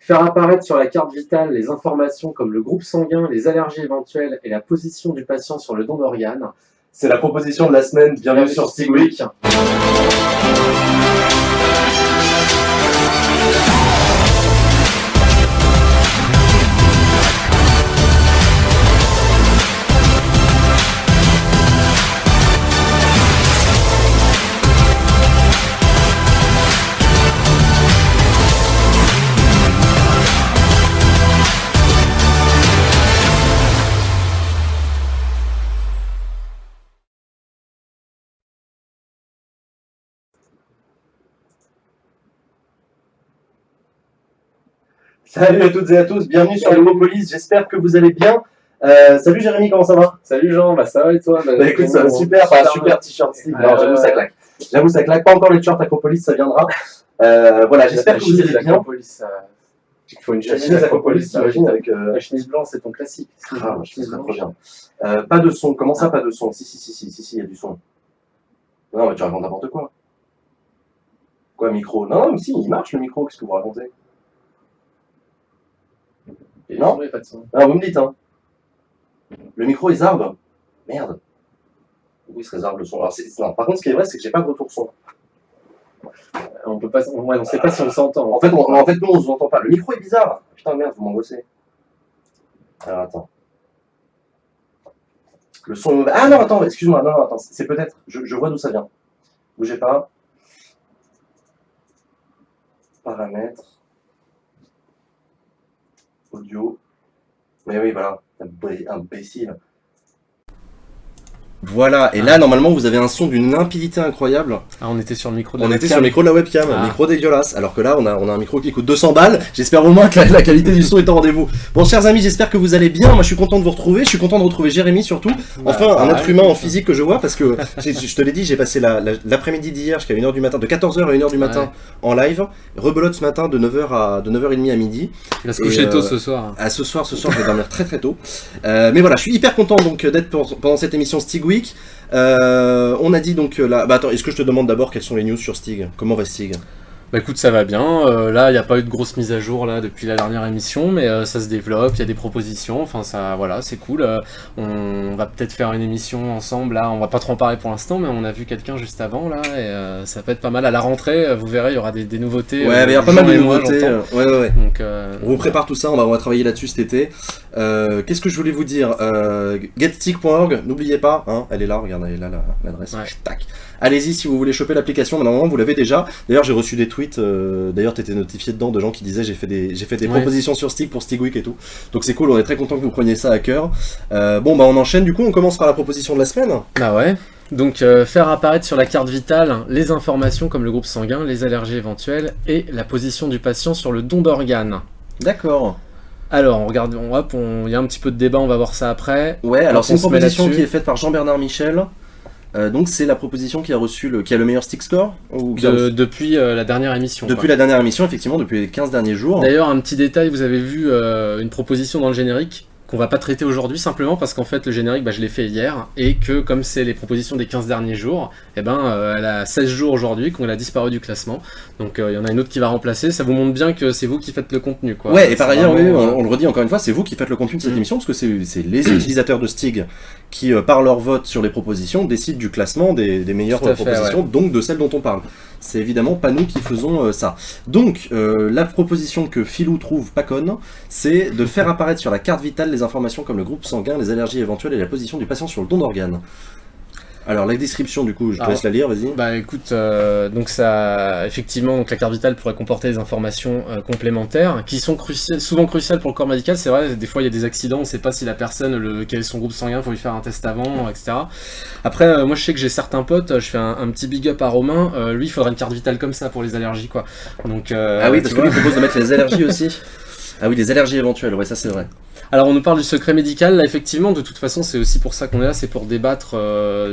Faire apparaître sur la carte vitale les informations comme le groupe sanguin, les allergies éventuelles et la position du patient sur le don d'organes. C'est la proposition de la semaine. Bienvenue sur Stig Week. Salut à toutes et à tous, bienvenue sur l'Hémopolis, j'espère que vous allez bien. Salut Jérémy, comment ça va? Salut Jean, bah ça va et toi? Bah écoute, ça va super, super t-shirt Stig, j'avoue ça claque. J'avoue ça claque, pas encore les t-shirts Acropolis, ça viendra. Voilà, j'espère que vous allez bien. Il faut une chemise Acropolis, t'imagines, avec... La chemise blanche, c'est ton classique. Ah, je trouve ça trop bien. Pas de son, comment ça pas de son? Si, il y a du son. Non, mais tu racontes n'importe quoi. Quoi, micro? Non, mais si, il marche le micro, qu'est-ce que vous racontez? Non, pas de son. Ah, vous me dites, hein. Le micro est zarbe. Merde. Pourquoi il serait zarbe le son? Alors, non, par contre, ce qui est vrai, c'est que j'ai pas de retour son. On peut pas, on sait pas si on s'entend. En fait, nous, on se entend pas. Le micro est bizarre. Putain, merde, vous m'angoissez. Alors, attends. Le son est mauvais. Ah non, attends, excuse-moi. Non, attends, c'est peut-être. Je vois d'où ça vient. Bougez pas. Paramètres. Audio. Mais oui, voilà, imbécile. Voilà, et là, normalement, vous avez un son d'une limpidité incroyable. Ah, on était sur le micro de la webcam. webcam. On était sur le micro de la webcam, micro dégueulasse. Alors que là, on a un micro qui coûte 200 balles. J'espère au moins que la qualité du son est au rendez-vous. Bon, chers amis, j'espère que vous allez bien. Moi, je suis content de vous retrouver. Je suis content de retrouver Jérémy, surtout. Enfin, un être humain en physique que je vois, parce que, je te l'ai dit, j'ai passé l'après-midi d'hier jusqu'à 1h du matin, de 14h à 1h du matin en live. Rebelote ce matin de 9h30 à midi. Il va se coucher tôt ce soir. Ce soir, je vais dormir très très tôt. Mais voilà, je suis hyper content donc d'être pendant cette émission Stig Week. On a dit donc là. Bah attends, est-ce que je te demande d'abord quelles sont les news sur Stig? Comment va Stig? Bah écoute, ça va bien. Là, il n'y a pas eu de grosse mise à jour là depuis la dernière émission, mais ça se développe. Il y a des propositions. Enfin, ça, voilà, c'est cool. On va peut-être faire une émission ensemble. Là, on va pas trop en parler pour l'instant, mais on a vu quelqu'un juste avant là, et ça peut être pas mal à la rentrée. Vous verrez, il y aura des nouveautés. Ouais, mais il y a pas mal de nouveautés. Ouais. Donc, on vous prépare tout ça. On va travailler là-dessus cet été. Qu'est-ce que je voulais vous dire? Getstig.org, n'oubliez pas. Hein, elle est là. Regardez, là l'adresse. Ouais. Tac. Allez-y si vous voulez choper l'application, mais normalement vous l'avez déjà. D'ailleurs j'ai reçu des tweets, d'ailleurs t'étais notifié dedans de gens qui disaient j'ai fait des propositions sur Stig pour Stig Week et tout. Donc c'est cool, on est très content que vous preniez ça à cœur. Bon bah on enchaîne du coup, on commence par la proposition de la semaine. Bah ouais. Donc faire apparaître sur la carte vitale les informations comme le groupe sanguin, les allergies éventuelles et la position du patient sur le don d'organes. D'accord. Alors, on regarde, il y a un petit peu de débat, on va voir ça après. Ouais, alors c'est une proposition qui est faite par Jean-Bernard Michel. Donc c'est la proposition qui a le meilleur Stig score depuis la dernière émission. Depuis la dernière émission, effectivement, depuis les 15 derniers jours. D'ailleurs, un petit détail, vous avez vu une proposition dans le générique qu'on va pas traiter aujourd'hui, simplement parce qu'en fait le générique, je l'ai fait hier, et que comme c'est les propositions des 15 derniers jours, elle a 16 jours aujourd'hui qu'on a disparu du classement. Donc il y en a une autre qui va remplacer. Ça vous montre bien que c'est vous qui faites le contenu, quoi. Ouais, et par ailleurs, on le redit encore une fois, c'est vous qui faites le contenu de cette émission, parce que c'est les utilisateurs de Stig qui, par leur vote sur les propositions, décident du classement des meilleures propositions, donc de celles dont on parle. C'est évidemment pas nous qui faisons ça. Donc, la proposition que Philou trouve pas conne, c'est de faire apparaître sur la carte vitale les informations comme le groupe sanguin, les allergies éventuelles et la position du patient sur le don d'organes. Alors la description du coup, je te laisse la lire, vas-y. Bah écoute, donc ça, effectivement, donc la carte vitale pourrait comporter des informations complémentaires qui sont souvent cruciales pour le corps médical. C'est vrai, des fois il y a des accidents, on ne sait pas si la personne, quel est son groupe sanguin, il faut lui faire un test avant, etc. Après, moi je sais que j'ai certains potes, je fais un petit big up à Romain, lui il faudrait une carte vitale comme ça pour les allergies, quoi. Donc, ah oui, parce que lui il propose de mettre les allergies aussi. Ah oui, les allergies éventuelles, ouais, ça c'est vrai. Alors on nous parle du secret médical, là effectivement, de toute façon c'est aussi pour ça qu'on est là, c'est pour débattre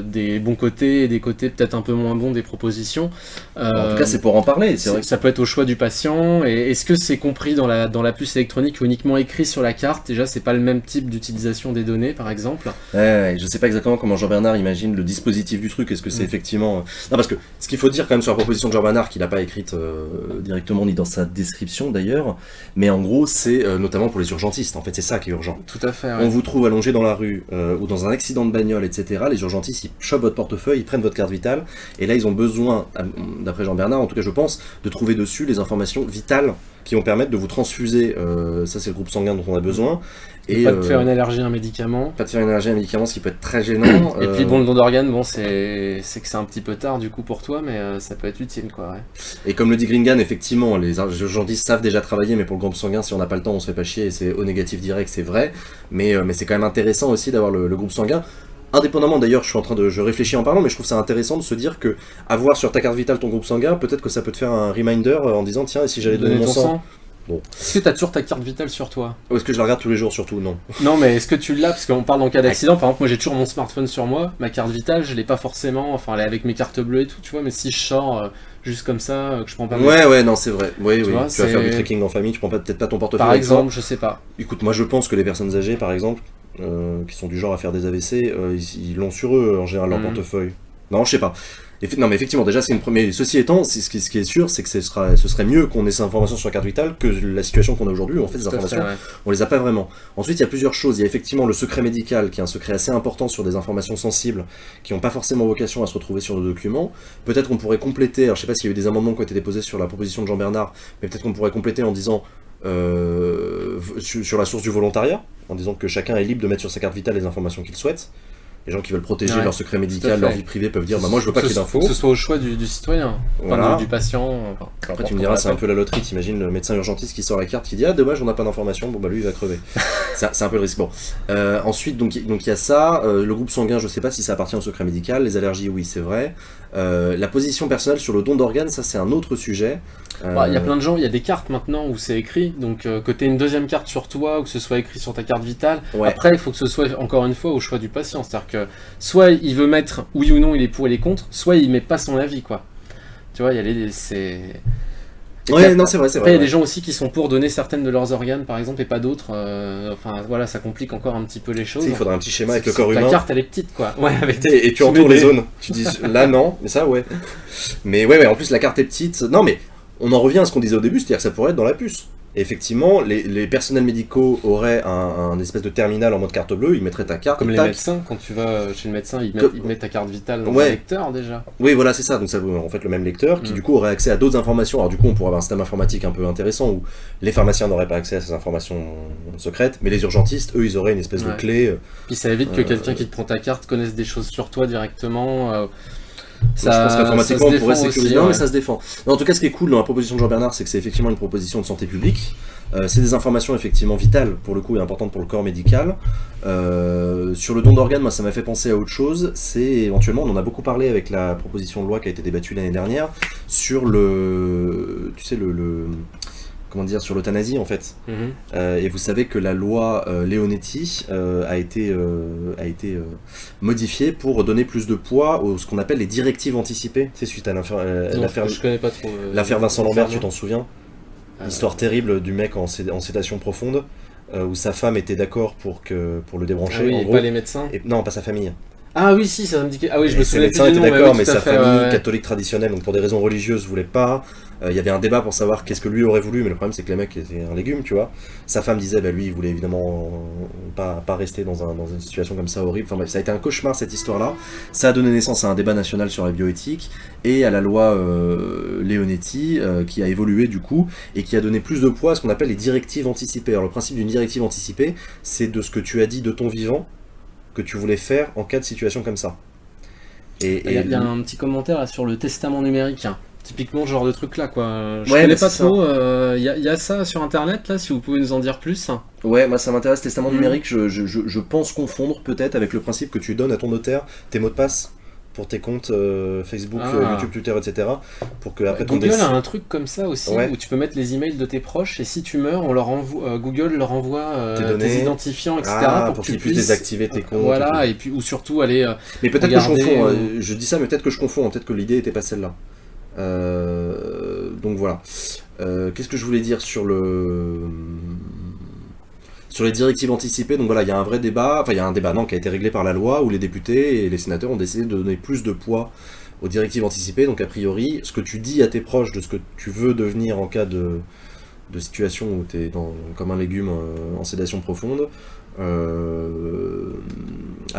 des bons côtés et des côtés peut-être un peu moins bons des propositions. En tout cas c'est pour en parler, c'est vrai. Ça peut être au choix du patient, et est-ce que c'est compris dans la puce électronique ou uniquement écrit sur la carte? Déjà c'est pas le même type d'utilisation des données par exemple. Ouais, je sais pas exactement comment Jean-Bernard imagine le dispositif du truc, est-ce que c'est effectivement... Non parce que ce qu'il faut dire quand même sur la proposition de Jean-Bernard, qu'il n'a pas écrite directement ni dans sa description d'ailleurs, mais en gros c'est notamment pour les urgentistes, en fait c'est ça qui est urgent. Tout à fait, ouais. On vous trouve allongé dans la rue ou dans un accident de bagnole, etc. Les urgentistes, ils chopent votre portefeuille, ils prennent votre carte vitale, et là ils ont besoin, d'après Jean-Bernard, en tout cas je pense, de trouver dessus les informations vitales qui vont permettre de vous transfuser, ça c'est le groupe sanguin dont on a besoin. Et pas de faire une allergie à un médicament. Pas de faire une allergie à un médicament, ce qui peut être très gênant. Et puis bon, le don d'organes, bon, c'est que c'est un petit peu tard du coup pour toi, mais ça peut être utile quoi. Ouais. Et comme le dit Gringan, effectivement, les urgentistes savent déjà travailler, mais pour le groupe sanguin, si on n'a pas le temps, on se fait pas chier, et c'est O négatif direct, c'est vrai. Mais c'est quand même intéressant aussi d'avoir le groupe sanguin. Indépendamment d'ailleurs, je réfléchis en parlant, mais je trouve ça intéressant de se dire que avoir sur ta carte vitale ton groupe sanguin, peut-être que ça peut te faire un reminder en disant tiens, et si j'allais donner mon sang. Bon. Est-ce que tu as toujours ta carte vitale sur toi? Ou est-ce que je la regarde tous les jours surtout? Non. Non, mais est-ce que tu l'as? Parce qu'on parle en cas d'accident, par exemple, moi j'ai toujours mon smartphone sur moi, ma carte vitale, je l'ai pas forcément, enfin elle est avec mes cartes bleues et tout, tu vois, mais si je sors juste comme ça, que je prends pas... Ouais, non, c'est vrai. Oui, tu vas faire du trekking en famille, tu prends peut-être pas ton portefeuille. Par exemple, je sais pas. Écoute, moi je pense que les personnes âgées, par exemple, qui sont du genre à faire des AVC, ils l'ont sur eux en général leur portefeuille. Non, je sais pas. Non mais effectivement déjà c'est une première. Ceci étant, ce qui est sûr, c'est que ce serait mieux qu'on ait ces informations sur la carte vitale que la situation qu'on a aujourd'hui où en fait ces informations on les a pas vraiment. Ensuite il y a plusieurs choses. Il y a effectivement le secret médical qui est un secret assez important sur des informations sensibles qui n'ont pas forcément vocation à se retrouver sur nos documents. Peut-être qu'on pourrait compléter. Alors je sais pas s'il y a eu des amendements qui ont été déposés sur la proposition de Jean-Bernard, mais peut-être qu'on pourrait compléter en disant sur la source du volontariat, en disant que chacun est libre de mettre sur sa carte vitale les informations qu'il souhaite. Les gens qui veulent protéger leur secret médical, leur vie privée peuvent dire bah moi je veux pas qu'il y ait d'infos. Que ce soit au choix du citoyen, enfin, du patient. Enfin, après tu me diras c'est un peu la loterie, t'imagines le médecin urgentiste qui sort la carte qui dit ah dommage on n'a pas d'informations, bon bah lui il va crever. c'est un peu le risque. Bon. Ensuite donc il y a ça, le groupe sanguin je sais pas si ça appartient au secret médical, les allergies oui c'est vrai. La position personnelle sur le don d'organes ça c'est un autre sujet. Il y a plein de gens, il y a des cartes maintenant où c'est écrit, donc que tu aies une deuxième carte sur toi ou que ce soit écrit sur ta carte vitale. Après il faut que ce soit encore une fois au choix du patient, c'est-à-dire que soit il veut mettre oui ou non il est pour et il est contre, soit il met pas son avis quoi. Tu vois, il y a non c'est vrai. Après il y a des gens aussi qui sont pour donner certaines de leurs organes par exemple et pas d'autres, enfin voilà ça complique encore un petit peu les choses. Il faudrait un petit schéma avec le corps humain. La carte elle est petite quoi. Ouais, et tu entoures les zones, tu dis là non, mais ça ouais. Mais ouais en plus la carte est petite, non mais on en revient à ce qu'on disait au début, c'est-à-dire que ça pourrait être dans la puce. Et effectivement, les personnels médicaux auraient un espèce de terminal en mode carte bleue, ils mettraient ta carte. Comme les médecins, quand tu vas chez le médecin, ils mettent ta carte vitale dans un lecteur déjà. Oui, voilà, c'est ça. Donc ça en fait le même lecteur qui du coup aurait accès à d'autres informations. Alors du coup, on pourrait avoir un système informatique un peu intéressant où les pharmaciens n'auraient pas accès à ces informations secrètes, mais les urgentistes, eux, ils auraient une espèce de clé. Puis ça évite que quelqu'un qui te prend ta carte connaisse des choses sur toi directement. Je pense qu'informatiquement on pourrait sécuriser, mais ça se défend. Non, en tout cas, ce qui est cool dans la proposition de Jean-Bernard, c'est que c'est effectivement une proposition de santé publique. C'est des informations effectivement vitales, pour le coup, et importantes pour le corps médical. Sur le don d'organes, moi, ça m'a fait penser à autre chose. C'est éventuellement, on en a beaucoup parlé avec la proposition de loi qui a été débattue l'année dernière, sur comment dire, sur l'euthanasie en fait. Et vous savez que la loi Leonetti a été modifiée pour donner plus de poids à ce qu'on appelle les directives anticipées. C'est suite à l'affaire je connais pas trop. L'affaire Vincent Lambert, tu t'en souviens? L'histoire terrible du mec en sédation profonde, où sa femme était d'accord pour le débrancher. Ah oui, en et gros. pas les médecins. Non, pas sa famille. Ah oui, si, ça me dit que... Ah oui, je me souviens. Les médecins étaient d'accord, mais sa famille catholique traditionnelle, donc pour des raisons religieuses, voulait pas. Il y avait un débat pour savoir qu'est-ce que lui aurait voulu, mais le problème c'est que les mecs étaient un légume, tu vois. Sa femme disait, lui, il voulait évidemment pas rester dans une situation comme ça horrible. Enfin bref, ça a été un cauchemar cette histoire-là. Ça a donné naissance à un débat national sur la bioéthique et à la loi Leonetti qui a évolué du coup et qui a donné plus de poids à ce qu'on appelle les directives anticipées. Alors le principe d'une directive anticipée, c'est de ce que tu as dit de ton vivant que tu voulais faire en cas de situation comme ça. Il y a bien un petit commentaire là, sur le testament numérique. Typiquement ce genre de truc là quoi. Je connais pas trop, y a ça sur internet là, si vous pouvez nous en dire plus. Ouais, moi ça m'intéresse, testament numérique, je pense confondre peut-être avec le principe que tu donnes à ton notaire tes mots de passe pour tes comptes Facebook, YouTube, Twitter, etc. Pour que après Google a un truc comme ça aussi, où tu peux mettre les emails de tes proches et si tu meurs, on leur envoie, Google leur envoie tes identifiants, etc. pour qu'ils puissent désactiver tes comptes. Voilà, et puis ou surtout aller. Mais peut-être que je confonds. Je dis ça, mais peut-être que je confonds. Peut-être que l'idée n'était pas celle-là. Donc voilà. Qu'est-ce que je voulais dire sur les directives anticipées? Donc voilà, il y a un vrai débat, enfin il y a un débat qui a été réglé par la loi où les députés et les sénateurs ont décidé de donner plus de poids aux directives anticipées. Donc a priori, ce que tu dis à tes proches de ce que tu veux devenir en cas de situation où tu es comme un légume en sédation profonde, a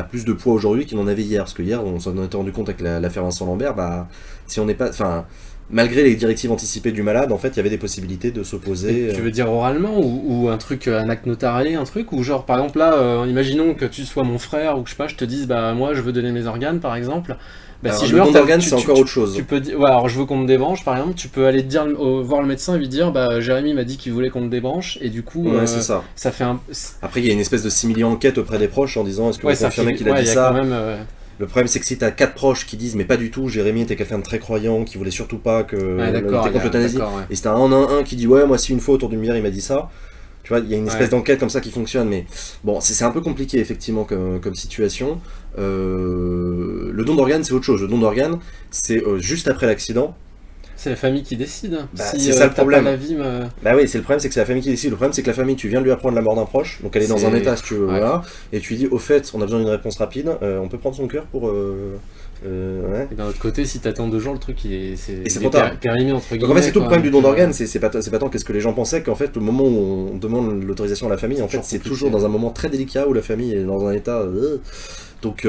plus de poids aujourd'hui qu'il n'en avait hier. Parce que hier, on s'en était rendu compte avec l'affaire Vincent Lambert, si on n'est pas... Malgré les directives anticipées du malade, en fait, il y avait des possibilités de s'opposer. Tu veux dire oralement ou un acte notarié, un truc, ou genre par exemple là, imaginons que tu sois mon frère ou que je te dise moi je veux donner mes organes par exemple. Alors, si je meurs d'organes, c'est encore autre chose. Tu peux dire, alors je veux qu'on me débranche par exemple, tu peux aller voir le médecin et lui dire Jérémy m'a dit qu'il voulait qu'on me débranche et du coup c'est ça. Ça fait un. Après il y a une espèce de simili enquête auprès des proches en disant est-ce que vous confirmez qu'il a dit ça. Le problème, c'est que si t'as 4 proches qui disent mais pas du tout, Jérémy était quelqu'un de très croyant, qui voulait surtout pas que était contre l'euthanasie, et si t'as un qui dit ouais, moi si une fois autour d'une bière il m'a dit ça, tu vois, il y a une espèce d'enquête comme ça qui fonctionne, mais bon, c'est un peu compliqué effectivement comme situation. Le don d'organes, c'est autre chose. Le don d'organes, c'est juste après l'accident. C'est la famille qui décide. C'est ça le problème. Oui, c'est le problème, c'est que c'est la famille qui décide. Le problème, c'est que la famille, tu viens de lui apprendre la mort d'un proche, donc elle est dans un état, si tu veux, voilà, et tu lui dis, au fait, on a besoin d'une réponse rapide, on peut prendre son cœur pour... Et d'un autre côté, si t'attends 2 jours, le truc c'est périmé entre guillemets. Donc en fait, c'est tout le problème du don d'organes, c'est pas tant qu'est-ce que les gens pensaient, qu'en fait, le moment où on demande l'autorisation à la famille, en fait, c'est toujours dans un moment très délicat où la famille est dans un état... Donc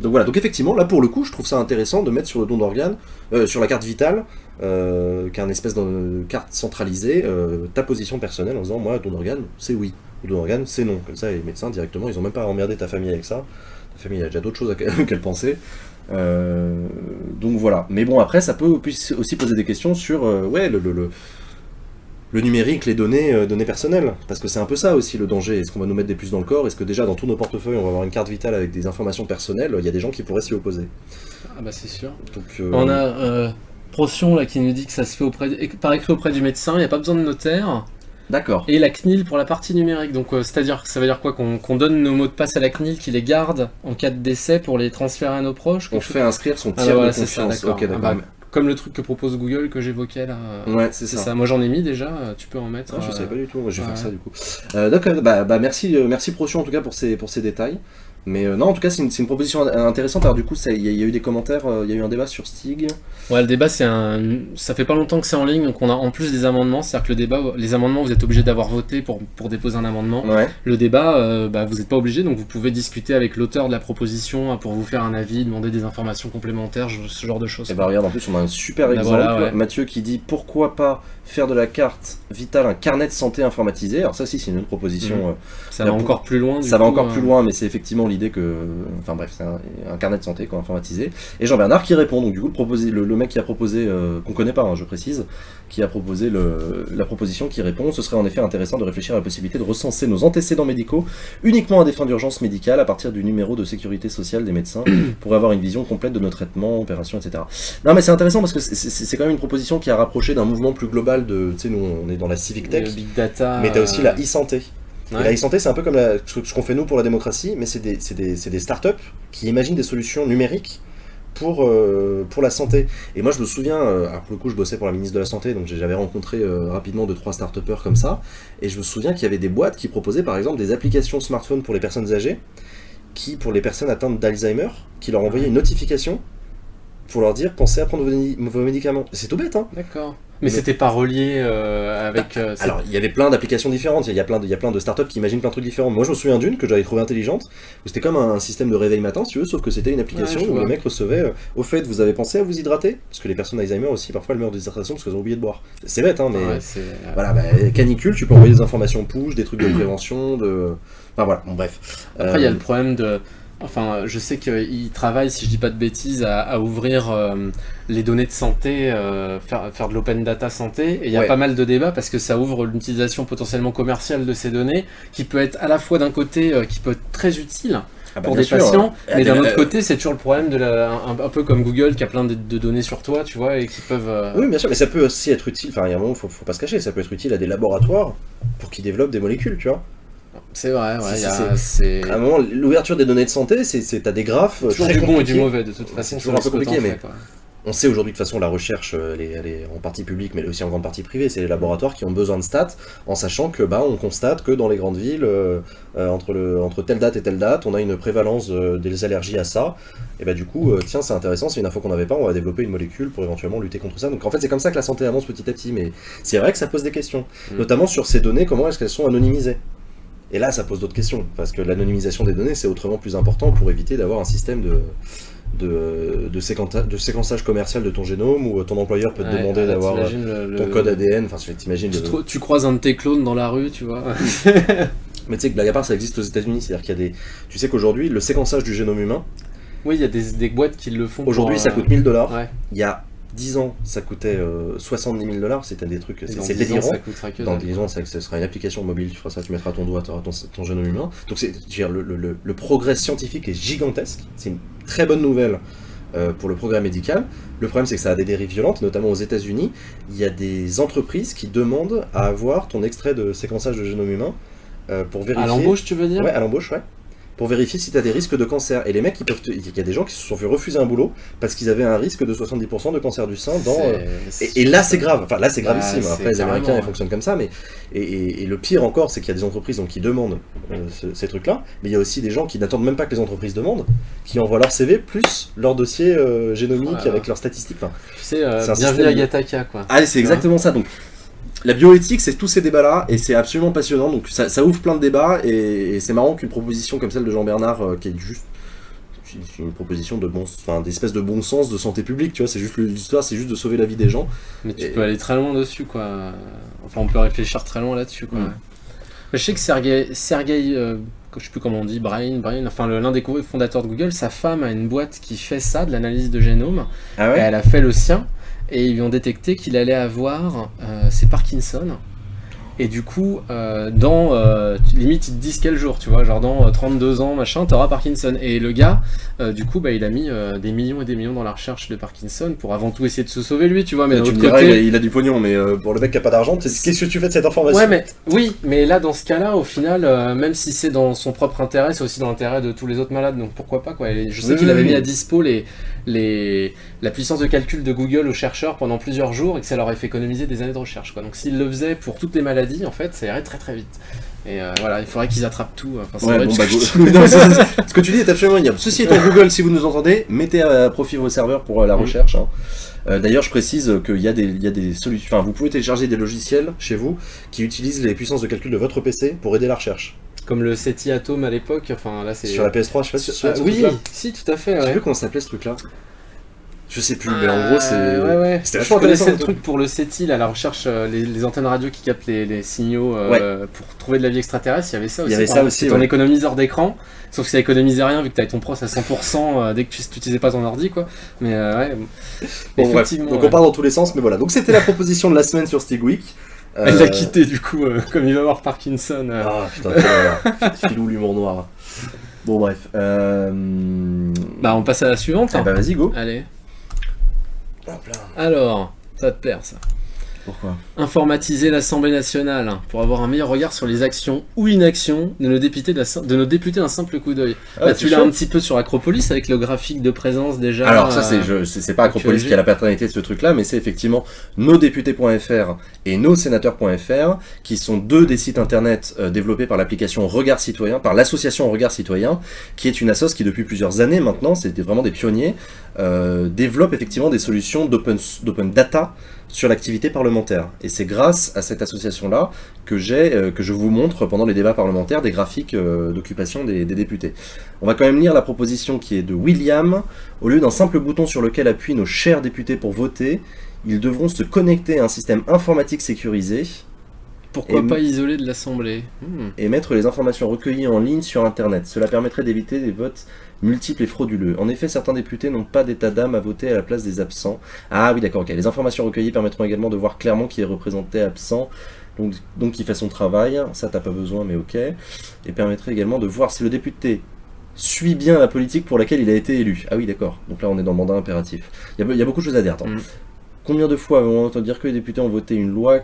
voilà, donc effectivement, là pour le coup, je trouve ça intéressant de mettre sur le don d'organes, sur la carte vitale, qui est une espèce de carte centralisée, ta position personnelle en disant, moi, don d'organes, c'est oui, ou don d'organes, c'est non. Comme ça, les médecins, directement, ils ont même pas à emmerder ta famille avec ça. Ta famille a déjà d'autres choses qu'elle pensait. Donc voilà. Mais bon, après, ça peut aussi poser des questions sur, le numérique, les données personnelles, parce que c'est un peu ça aussi le danger. Est-ce qu'on va nous mettre des puces dans le corps? Est-ce que déjà dans tous nos portefeuilles on va avoir une carte vitale avec des informations personnelles? Il y a des gens qui pourraient s'y opposer. Ah bah c'est sûr. Donc, on a Procyon là qui nous dit que ça se fait par écrit auprès du médecin, il n'y a pas besoin de notaire. D'accord. Et la CNIL pour la partie numérique, donc c'est-à-dire ça veut dire quoi, qu'on donne nos mots de passe à la CNIL, qui les garde en cas de décès pour les transférer à nos proches? On fait inscrire son tiers de confiance. Ça, d'accord. Comme le truc que propose Google que j'évoquais là. Ouais, c'est ça. Moi j'en ai mis déjà, tu peux en mettre. Je savais pas du tout, moi je vais faire ça du coup. D'accord, merci Procyon en tout cas pour ces détails. Mais non, en tout cas, c'est une proposition intéressante. Alors du coup, il y a eu des commentaires, il y a eu un débat sur Stig. Ouais, le débat, ça fait pas longtemps que c'est en ligne, donc on a en plus des amendements. C'est-à-dire que le débat, les amendements, vous êtes obligé d'avoir voté pour déposer un amendement. Ouais. Le débat, vous n'êtes pas obligé, donc vous pouvez discuter avec l'auteur de la proposition pour vous faire un avis, demander des informations complémentaires, ce genre de choses. Et regarde, en plus, on a un super exemple. Voilà, ouais. Mathieu qui dit pourquoi pas faire de la carte vitale un carnet de santé informatisé. Alors ça, c'est une autre proposition. Ça va encore plus loin. Ça va encore plus loin, mais c'est effectivement l'idée que... Enfin bref, c'est un carnet de santé informatisé. Et Jean-Bernard qui répond, donc du coup le mec qui a proposé, qu'on connaît pas, je précise, qui a proposé la proposition qui répond, ce serait en effet intéressant de réfléchir à la possibilité de recenser nos antécédents médicaux uniquement à des fins d'urgence médicale à partir du numéro de sécurité sociale des médecins pour avoir une vision complète de nos traitements, opérations, etc. Non mais c'est intéressant parce que c'est quand même une proposition qui a rapproché d'un mouvement plus global de, tu sais, nous on est dans la civic tech, big data, mais t'as aussi la e-santé. Ouais. Et la e-santé, c'est un peu comme ce qu'on fait nous pour la démocratie, mais c'est des startups qui imaginent des solutions numériques pour la santé. Et moi, je me souviens, alors pour le coup, je bossais pour la ministre de la Santé, donc j'avais rencontré rapidement 2-3 start-upers comme ça, et je me souviens qu'il y avait des boîtes qui proposaient par exemple des applications smartphone pour les personnes âgées, qui, pour les personnes atteintes d'Alzheimer, qui leur envoyaient une notification pour leur dire pensez à prendre vos médicaments. C'est tout bête, hein. D'accord. Mais c'était pas relié avec... Alors, il y avait plein d'applications différentes, il y a plein de startups qui imaginent plein de trucs différents. Moi, je me souviens d'une que j'avais trouvée intelligente, où c'était comme un système de réveil matin, si tu veux, sauf que c'était une application où le mec recevait au fait, vous avez pensé à vous hydrater? Parce que les personnes Alzheimer aussi, parfois, elles meurent de déshydratation parce qu'elles ont oublié de boire. C'est bête, hein, mais... Voilà, canicule, tu peux envoyer des informations push, des trucs de prévention, Enfin, voilà, bon, bref. Après, il y a le problème de... Enfin, je sais qu'ils travaillent, si je dis pas de bêtises, à ouvrir les données de santé, faire de l'open data santé, et il y a pas mal de débats parce que ça ouvre l'utilisation potentiellement commerciale de ces données, qui peut être à la fois d'un côté, qui peut être très utile, pour des patients, mais d'un autre côté, c'est toujours le problème un peu comme Google qui a plein de données sur toi, tu vois, et qui peuvent... Oui, bien sûr, mais ça peut aussi être utile, enfin, il y a un moment, faut pas se cacher, ça peut être utile à des laboratoires pour qu'ils développent des molécules, tu vois. C'est vrai, ouais, à un moment, l'ouverture des données de santé, t'as des graphes toujours du bon et du mauvais, de toute façon. C'est toujours un peu compliqué, mais... On sait aujourd'hui de toute façon la recherche, elle est en partie publique, mais aussi en grande partie privée. C'est les laboratoires qui ont besoin de stats, en sachant que on constate que dans les grandes villes, entre telle date et telle date, on a une prévalence des allergies à ça. Et du coup, tiens, c'est intéressant, c'est une info qu'on n'avait pas, on va développer une molécule pour éventuellement lutter contre ça. Donc en fait, c'est comme ça que la santé avance petit à petit, mais c'est vrai que ça pose des questions, notamment sur ces données, comment est-ce qu'elles sont anonymisées. Et là, ça pose d'autres questions, parce que l'anonymisation des données, c'est autrement plus important pour éviter d'avoir un système de séquençage commercial de ton génome, où ton employeur peut te demander d'avoir ton code ADN, enfin t'imagines... Tu croises un de tes clones dans la rue, tu vois. Mais tu sais que blague à part, ça existe aux États-Unis, c'est-à-dire qu'il y a tu sais qu'aujourd'hui, le séquençage du génome humain... Oui, il y a des boîtes qui le font. Aujourd'hui, ça coûte 1 000 $. Ouais. Il y a 10 ans, ça coûtait 70 000 $, c'était des trucs, c'est délirant. Dans 10 ans, ça sera une application mobile, tu feras ça, tu mettras ton doigt, tu auras ton génome humain. Donc le progrès scientifique est gigantesque, c'est une très bonne nouvelle pour le progrès médical. Le problème, c'est que ça a des dérives violentes, notamment aux États-Unis. Il y a des entreprises qui demandent à avoir ton extrait de séquençage de génome humain pour vérifier... À l'embauche, tu veux dire ? Ouais, à l'embauche, ouais. Pour vérifier si tu as des risques de cancer. Et les mecs, il y a des gens qui se sont fait refuser un boulot parce qu'ils avaient un risque de 70% de cancer du sein dans... Et là, c'est grave. Enfin, là, c'est gravissime. Après, les Américains, ils fonctionnent comme ça. Mais... Et le pire encore, c'est qu'il y a des entreprises qui demandent ces trucs-là. Mais il y a aussi des gens qui n'attendent même pas que les entreprises demandent, qui envoient leur CV plus leur dossier génomique avec leurs statistiques. Enfin, tu sais, bienvenue à Gattaca, quoi. Ah, c'est exactement ça. Donc, la bioéthique, c'est tous ces débats-là, et c'est absolument passionnant, donc ça ouvre plein de débats, et c'est marrant qu'une proposition comme celle de Jean Bernard, qui est juste une proposition d'espèce de bon sens de santé publique, tu vois, c'est juste l'histoire, c'est juste de sauver la vie des gens. Mais tu peux aller très loin dessus, quoi. Enfin, on peut réfléchir très loin là-dessus, quoi. Je sais que Sergey, je sais plus comment on dit, Brian, enfin l'un des fondateurs de Google, sa femme a une boîte qui fait ça, de l'analyse de génome, ah ouais, et elle a fait le sien. Et ils lui ont détecté qu'il allait avoir ses Parkinson. Et du coup, limite, ils te disent quel jour, tu vois, genre dans 32 ans, machin, t'auras Parkinson. Et le gars, du coup, il a mis des millions et des millions dans la recherche de Parkinson pour avant tout essayer de se sauver lui, tu vois. Mais tu me dirais, il a du pognon, mais pour le mec qui a pas d'argent, qu'est-ce que tu fais de cette information ? Ouais, mais là, dans ce cas-là, au final, même si c'est dans son propre intérêt, c'est aussi dans l'intérêt de tous les autres malades, donc pourquoi pas, quoi. Et je sais qu'il avait mis à dispo la puissance de calcul de Google aux chercheurs pendant plusieurs jours et que ça leur a fait économiser des années de recherche, quoi. Donc s'ils le faisaient pour toutes les maladies, en fait, ça irait très très vite. Et voilà, il faudrait qu'ils attrapent tout. Enfin, ce que tu dis est absolument ignoble. Ceci étant, Google, si vous nous entendez, mettez à profit vos serveurs pour la recherche. Hein. D'ailleurs, je précise qu'il y a des solutions. Enfin, vous pouvez télécharger des logiciels chez vous qui utilisent les puissances de calcul de votre PC pour aider la recherche. Comme le SETI Atom à l'époque. Enfin, là, c'est sur la PS3, je sais pas si oui, si, tout à fait. Je sais plus comment ça s'appelait ce truc-là. Je sais plus, mais en gros, c'est... Ouais. C'était vachement intéressant. Je connaissais le truc pour le SETI, là, la recherche, les antennes radio qui captent les signaux pour trouver de la vie extraterrestre, il y avait ça aussi. Il y avait ça aussi, c'est ton économiseur d'écran, sauf que ça économisait rien vu que t'avais ton pros à 100% dès que tu n'utilisais pas ton ordi, quoi. Mais bon, bref, donc on part dans tous les sens, mais voilà. Donc c'était la proposition de la semaine sur Stig Week. Elle l'a quitté, du coup, comme il va avoir Parkinson. Ah, putain, filou l'humour noir. Bon, bref. On passe à la suivante. Bah, vas-y, go. Allez. Alors, ça va te plaire, ça. Pourquoi ? Informatiser l'Assemblée nationale pour avoir un meilleur regard sur les actions ou inactions de nos députés d'un simple coup d'œil. Là, tu l'as un petit peu sur Acropolis avec le graphique de présence déjà. Alors ça, c'est pas Acropolis qui a la paternité de ce truc-là, mais c'est effectivement nosdéputés.fr et nossénateurs.fr qui sont deux des sites internet développés par l'application Regard Citoyen, par l'association Regard Citoyen, qui est une assoce qui depuis plusieurs années maintenant, c'était vraiment des pionniers, développe effectivement des solutions d'open data sur l'activité parlementaire. Et c'est grâce à cette association-là que je vous montre pendant les débats parlementaires des graphiques d'occupation des députés. On va quand même lire la proposition qui est de William. Au lieu d'un simple bouton sur lequel appuient nos chers députés pour voter, ils devront se connecter à un système informatique sécurisé. Pourquoi pas isolé de l'Assemblée et mettre les informations recueillies en ligne sur Internet. Cela permettrait d'éviter des votes multiples et frauduleux. En effet, certains députés n'ont pas d'état d'âme à voter à la place des absents. Ah oui, d'accord, ok. Les informations recueillies permettront également de voir clairement qui est représenté absent, donc qui fait son travail. Ça, t'as pas besoin, mais ok. Et permettrait également de voir si le député suit bien la politique pour laquelle il a été élu. Ah oui, d'accord. Donc là, on est dans le mandat impératif. Il y a beaucoup de choses à dire. Attends. Combien de fois avez-vous entendu dire que les députés ont voté une loi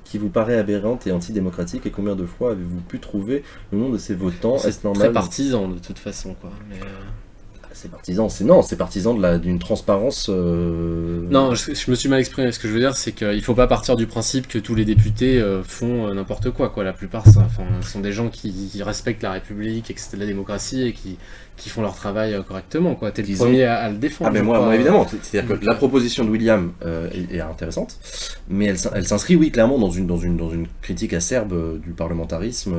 qui vous paraît aberrante et antidémocratique, et combien de fois avez-vous pu trouver le nom de ces votants? Est-ce normal? Très partisan de toute façon, quoi. Mais c'est partisan, c'est partisan d'une transparence. Non, je me suis mal exprimé. Ce que je veux dire, c'est qu'il faut pas partir du principe que tous les députés font n'importe quoi. La plupart, sont des gens qui respectent la République, et la démocratie, et qui font leur travail correctement. T'es le premier à le défendre. Ah, mais moi évidemment. C'est-à-dire que la proposition de William est intéressante, mais elle s'inscrit, oui, clairement, dans une critique acerbe du parlementarisme.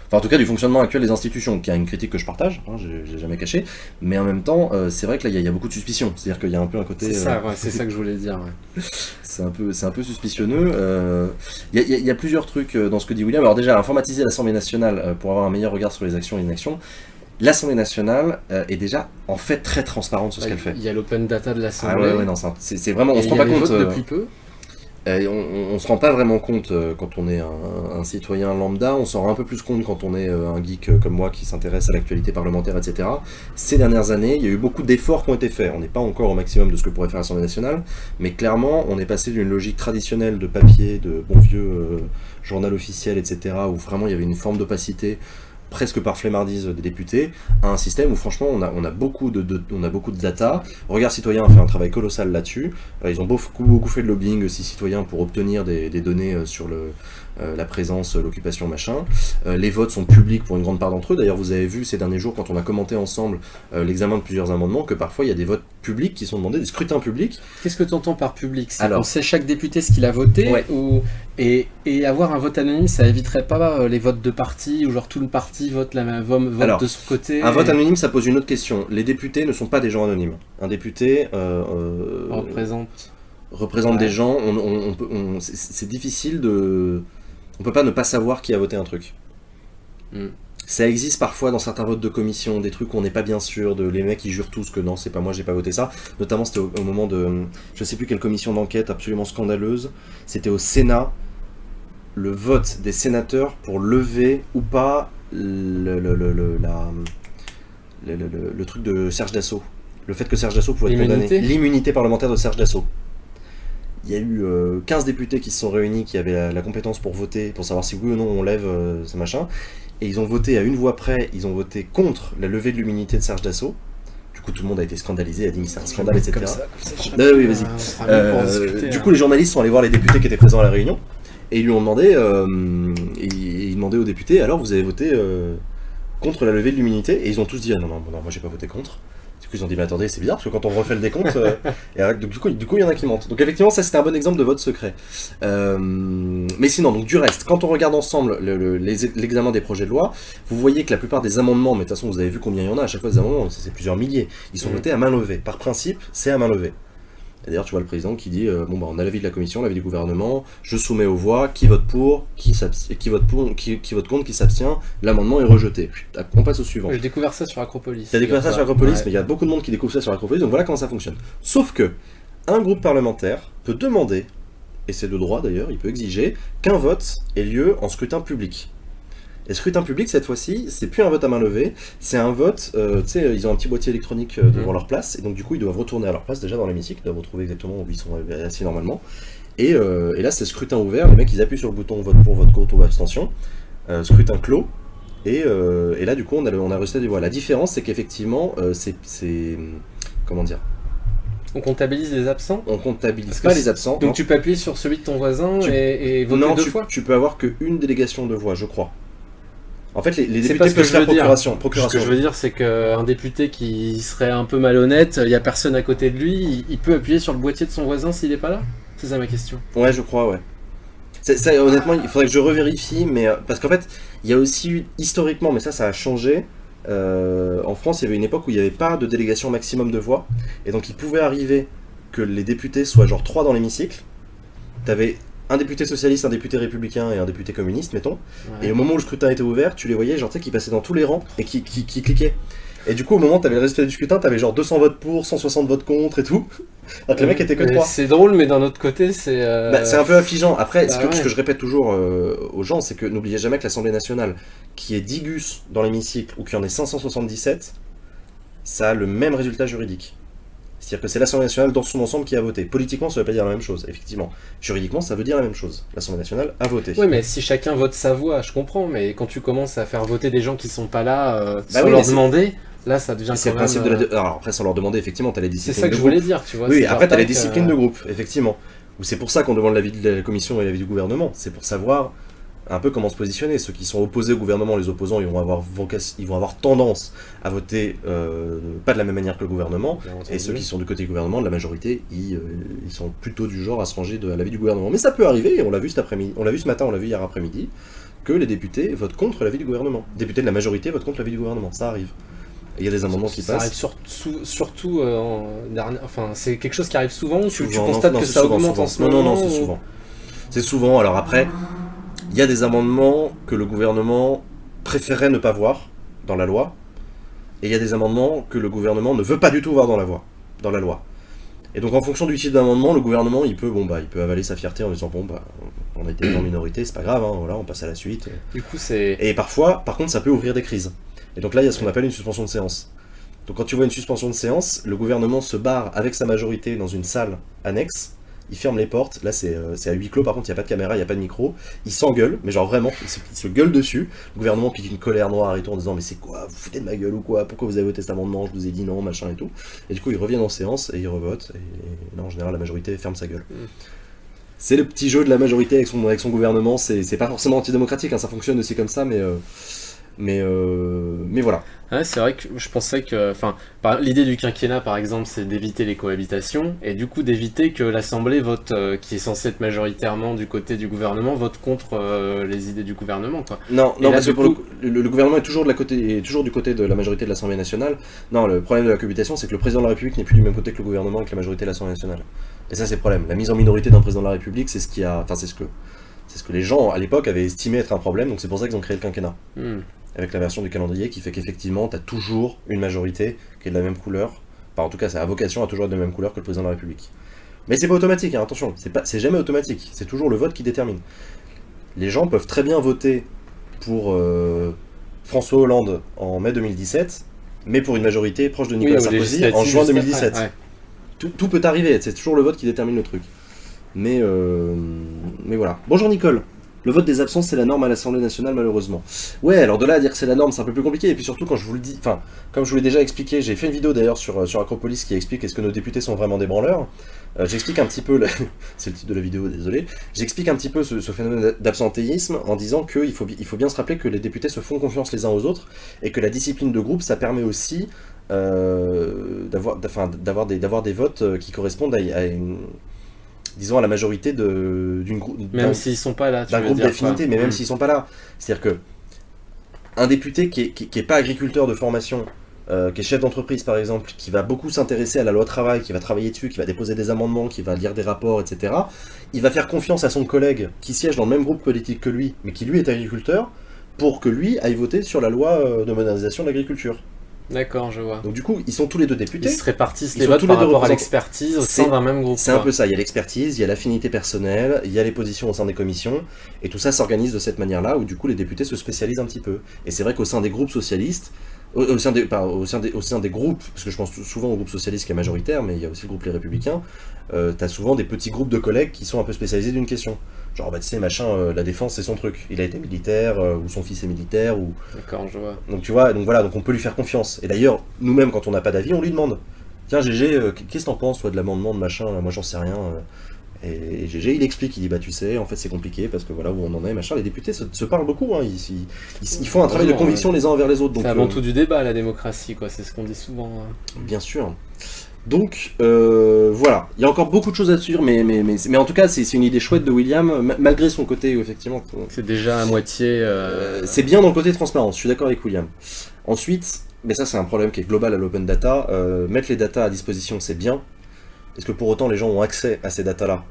Enfin, en tout cas, du fonctionnement actuel des institutions, qui a une critique que je partage, j'ai jamais caché, mais en même temps, c'est vrai que là, il y a beaucoup de suspicion. C'est-à-dire qu'il y a un peu un côté. C'est ça que je voulais dire. Ouais. C'est un peu suspicionneux. Il y a plusieurs trucs dans ce que dit William. Alors déjà, informatiser l'Assemblée nationale pour avoir un meilleur regard sur les actions et inactions. L'Assemblée nationale est déjà en fait très transparente sur ce qu'elle fait. Il y a l'open data de l'Assemblée. Ah ouais, non, c'est vraiment. On se rend pas compte. Depuis peu. On se rend pas vraiment compte quand on est un citoyen lambda, on s'en rend un peu plus compte quand on est un geek comme moi qui s'intéresse à l'actualité parlementaire, etc. Ces dernières années, il y a eu beaucoup d'efforts qui ont été faits. On n'est pas encore au maximum de ce que pourrait faire l'Assemblée nationale, mais clairement, on est passé d'une logique traditionnelle de papier, de bon vieux journal officiel, etc., où vraiment il y avait une forme d'opacité, presque par flemmardise des députés, à un système où franchement on a beaucoup de data. Regard Citoyen a fait un travail colossal là-dessus. Ils ont beaucoup fait de lobbying aussi citoyen pour obtenir des données sur la présence, l'occupation, machin. Les votes sont publics pour une grande part d'entre eux. D'ailleurs, vous avez vu ces derniers jours, quand on a commenté ensemble l'examen de plusieurs amendements, que parfois il y a des votes publics qui sont demandés, des scrutins publics. Qu'est-ce que tu entends par public? C'est qu'on sait chaque député ce qu'il a voté, ouais. Et avoir un vote anonyme, ça éviterait pas les votes de parti, ou genre tout le parti vote Alors, de son côté. Un vote anonyme, ça pose une autre question. Les députés ne sont pas des gens anonymes. Un député représente des gens. C'est difficile de. On peut pas ne pas savoir qui a voté un truc. Ça existe parfois dans certains votes de commission, des trucs où on n'est pas bien sûr, les mecs ils jurent tous que non, c'est pas moi, j'ai pas voté ça. Notamment c'était au moment de, je sais plus quelle commission d'enquête absolument scandaleuse, c'était au Sénat, le vote des sénateurs pour lever ou pas le truc de Serge Dassault. Le fait que Serge Dassault pouvait être condamné. L'immunité parlementaire de Serge Dassault. Il y a eu 15 députés qui se sont réunis, qui avaient la compétence pour voter, pour savoir si oui ou non on lève ce machin. Et ils ont voté à une voix près, ils ont voté contre la levée de l'immunité de Serge Dassault. Du coup, tout le monde a été scandalisé, a dit que c'est un scandale, etc. Comme ça, oui, vas-y. Du coup, les journalistes sont allés voir les députés qui étaient présents à la réunion, et ils lui ont demandé, ils demandaient aux députés, alors vous avez voté contre la levée de l'immunité? Et ils ont tous dit, ah non, moi j'ai pas voté contre. Du coup, ils ont dit, mais attendez, c'est bizarre, parce que quand on refait le décompte, du coup, il y en a qui mentent. Donc effectivement, ça c'était un bon exemple de vote secret. Mais sinon, donc du reste, quand on regarde ensemble l'examen des projets de loi, vous voyez que la plupart des amendements, mais de toute façon, vous avez vu combien il y en a, à chaque fois des amendements, c'est plusieurs milliers, ils sont votés à main levée. Par principe, c'est à main levée. Et d'ailleurs, tu vois le président qui dit, on a l'avis de la commission, l'avis du gouvernement, je soumets aux voix, qui vote pour, qui vote contre, qui s'abstient, l'amendement est rejeté. On passe au suivant. J'ai découvert ça sur Acropolis. T'as découvert ça sur Acropolis, mais il y a beaucoup de monde qui découvre ça sur Acropolis, donc voilà comment ça fonctionne. Sauf que, un groupe parlementaire peut demander, et c'est de droit d'ailleurs, il peut exiger, qu'un vote ait lieu en scrutin public. Et scrutin public, cette fois-ci, c'est plus un vote à main levée, c'est un vote, tu sais, ils ont un petit boîtier électronique devant leur place, et donc du coup, ils doivent retourner à leur place déjà dans l'hémicycle, ils doivent retrouver exactement où ils sont assis normalement. Et là, c'est scrutin ouvert, les mecs, ils appuient sur le bouton vote pour, vote contre ou abstention, scrutin clos, et là, du coup, on a le résultat des voix. La différence, c'est qu'effectivement, c'est. Comment dire ? On comptabilise les absents? On comptabilise pas les absents. Donc tu peux appuyer sur celui de ton voisin et voter deux fois? Tu peux avoir qu'une délégation de voix, je crois. En fait, les députés peuvent faire procuration. Ce que je veux dire, c'est qu'un député qui serait un peu malhonnête, il n'y a personne à côté de lui, il peut appuyer sur le boîtier de son voisin s'il n'est pas là? C'est ça ma question. Ouais, je crois, ouais. Ça, honnêtement, il faudrait que je revérifie, mais parce qu'en fait, il y a aussi eu, historiquement, mais ça a changé. En France, il y avait une époque où il n'y avait pas de délégation maximum de voix, et donc il pouvait arriver que les députés soient genre 3 dans l'hémicycle. T'avais un député socialiste, un député républicain et un député communiste, mettons. Ouais. Et au moment où le scrutin était ouvert, tu les voyais, genre, tu sais, qui passaient dans tous les rangs et qui cliquaient. Et du coup, au moment où t'avais le résultat du scrutin, t'avais genre 200 votes pour, 160 votes contre et tout. Alors que les mecs étaient que 3. C'est drôle, mais d'un autre côté, c'est... C'est un peu affligeant. Après, ce ouais. que je répète toujours aux gens, c'est que n'oubliez jamais que l'Assemblée nationale, qui est 10 gus dans l'hémicycle, ou qu'il y en ait 577, ça a le même résultat juridique. C'est-à-dire que c'est l'Assemblée nationale dans son ensemble qui a voté. Politiquement, ça ne veut pas dire la même chose, effectivement. Juridiquement, ça veut dire la même chose. L'Assemblée nationale a voté. Oui, mais si chacun vote sa voix, je comprends, mais quand tu commences à faire voter des gens qui sont pas là, sans leur demander, là, ça devient c'est quand le même... principe de la... Alors après, sans leur demander, effectivement, t'as les disciplines de groupe. C'est ça que je voulais dire, tu vois. Oui, après, t'as les disciplines de groupe, effectivement. Ou c'est pour ça qu'on demande l'avis de la commission et l'avis du gouvernement. C'est pour savoir un peu comment se positionner. Ceux qui sont opposés au gouvernement, les opposants, ils vont avoir tendance à voter pas de la même manière que le gouvernement. Et ceux qui sont du côté du gouvernement, de la majorité, ils sont plutôt du genre à se ranger à l'avis du gouvernement. Mais ça peut arriver, et on l'a vu cet après-midi, on l'a vu ce matin, on l'a vu hier après-midi, que les députés votent contre l'avis du gouvernement. Les députés de la majorité votent contre l'avis du gouvernement. Ça arrive. Il y a des amendements qui passent. Ça arrive surtout en dernière... Enfin, c'est quelque chose qui arrive souvent, ou tu constates que ça augmente en ce moment? Non, c'est souvent. C'est souvent, alors après... Il y a des amendements que le gouvernement préférerait ne pas voir dans la loi, et il y a des amendements que le gouvernement ne veut pas du tout voir dans la loi. Et donc en fonction du type d'amendement, le gouvernement il peut avaler sa fierté en disant on a été en minorité, c'est pas grave, hein, voilà, on passe à la suite. Du coup c'est... Et parfois, par contre, ça peut ouvrir des crises. Et donc là, il y a ce qu'on appelle une suspension de séance. Donc quand tu vois une suspension de séance, le gouvernement se barre avec sa majorité dans une salle annexe. Il ferme les portes, là c'est à huis clos, par contre il n'y a pas de caméra, il n'y a pas de micro, il s'engueule, mais genre vraiment, il se gueule dessus, le gouvernement pique une colère noire et tout en disant mais c'est quoi, vous foutez de ma gueule ou quoi, pourquoi vous avez voté cet amendement, je vous ai dit non, machin et tout, et du coup ils reviennent en séance et ils revotent, et là en général la majorité ferme sa gueule. C'est le petit jeu de la majorité avec son gouvernement, c'est pas forcément antidémocratique, hein, ça fonctionne aussi comme ça, mais voilà. Ouais, c'est vrai que je pensais que... Enfin, l'idée du quinquennat, par exemple, c'est d'éviter les cohabitations, et du coup d'éviter que l'Assemblée vote, qui est censée être majoritairement du côté du gouvernement, vote contre les idées du gouvernement, quoi. Non, parce que le gouvernement est toujours du côté de la majorité de l'Assemblée nationale. Non, le problème de la cohabitation, c'est que le président de la République n'est plus du même côté que le gouvernement et que la majorité de l'Assemblée nationale. Et ça, c'est le problème. La mise en minorité d'un président de la République, c'est ce que les gens, à l'époque, avaient estimé être un problème, donc c'est pour ça qu'ils ont créé le quinquennat. Avec la version du calendrier qui fait qu'effectivement, tu as toujours une majorité qui est de la même couleur. Enfin, en tout cas, ça a vocation à toujours être de la même couleur que le président de la République. Mais c'est pas automatique, hein, attention, c'est jamais automatique. C'est toujours le vote qui détermine. Les gens peuvent très bien voter pour François Hollande en mai 2017, mais pour une majorité proche de Nicolas Sarkozy en juin 2017. Ouais. Tout peut arriver, c'est toujours le vote qui détermine le truc. Mais voilà. Bonjour Nicole. Le vote des absences, c'est la norme à l'Assemblée nationale, malheureusement. Ouais, alors de là à dire que c'est la norme, c'est un peu plus compliqué. Et puis surtout, quand je vous le dis, enfin, comme je vous l'ai déjà expliqué, j'ai fait une vidéo d'ailleurs sur Acropolis qui explique est-ce que nos députés sont vraiment des branleurs. J'explique un petit peu, c'est le titre de la vidéo, désolé. J'explique un petit peu ce phénomène d'absentéisme en disant qu'il faut bien se rappeler que les députés se font confiance les uns aux autres et que la discipline de groupe, ça permet aussi d'avoir des votes qui correspondent à une... disons à la majorité d'un s'ils sont pas là, d'un groupe d'affinité, mais même s'ils sont pas là. C'est-à-dire que un député qui est pas agriculteur de formation, qui est chef d'entreprise par exemple, qui va beaucoup s'intéresser à la loi travail, qui va travailler dessus, qui va déposer des amendements, qui va lire des rapports, etc., il va faire confiance à son collègue qui siège dans le même groupe politique que lui, mais qui lui est agriculteur, pour que lui aille voter sur la loi de modernisation de l'agriculture. D'accord, je vois. Donc du coup, ils sont tous les deux députés. Ils se répartissent les votes par rapport à l'expertise au sein d'un même groupe. C'est un peu ça, il y a l'expertise, il y a l'affinité personnelle, il y a les positions au sein des commissions, et tout ça s'organise de cette manière-là, où du coup les députés se spécialisent un petit peu. Et c'est vrai qu'au sein des groupes socialistes, au sein des groupes, parce que je pense souvent au groupe socialiste qui est majoritaire, mais il y a aussi le groupe Les Républicains, t'as souvent des petits groupes de collègues qui sont un peu spécialisés d'une question. Genre, bah tu sais, machin, la défense c'est son truc. Il a été militaire, ou son fils est militaire, ou... D'accord, je vois. Donc tu vois, donc voilà, donc on peut lui faire confiance. Et d'ailleurs, nous-mêmes, quand on n'a pas d'avis, on lui demande. Tiens, GG, qu'est-ce que t'en penses, toi, de l'amendement de machin, moi j'en sais rien. Et GG, il explique, il dit, bah tu sais, en fait c'est compliqué, parce que voilà où on en est, machin. Les députés se parlent beaucoup, hein, ils font un travail de conviction les uns envers les autres. C'est avant tout du débat, la démocratie, quoi, c'est ce qu'on dit souvent. Bien sûr. Donc voilà, il y a encore beaucoup de choses à suivre, mais en tout cas c'est une idée chouette de William, malgré son côté effectivement... C'est déjà à moitié... C'est bien dans le côté transparence, je suis d'accord avec William. Ensuite, mais ça c'est un problème qui est global à l'open data, mettre les datas à disposition c'est bien, est-ce que pour autant les gens ont accès à ces datas-là?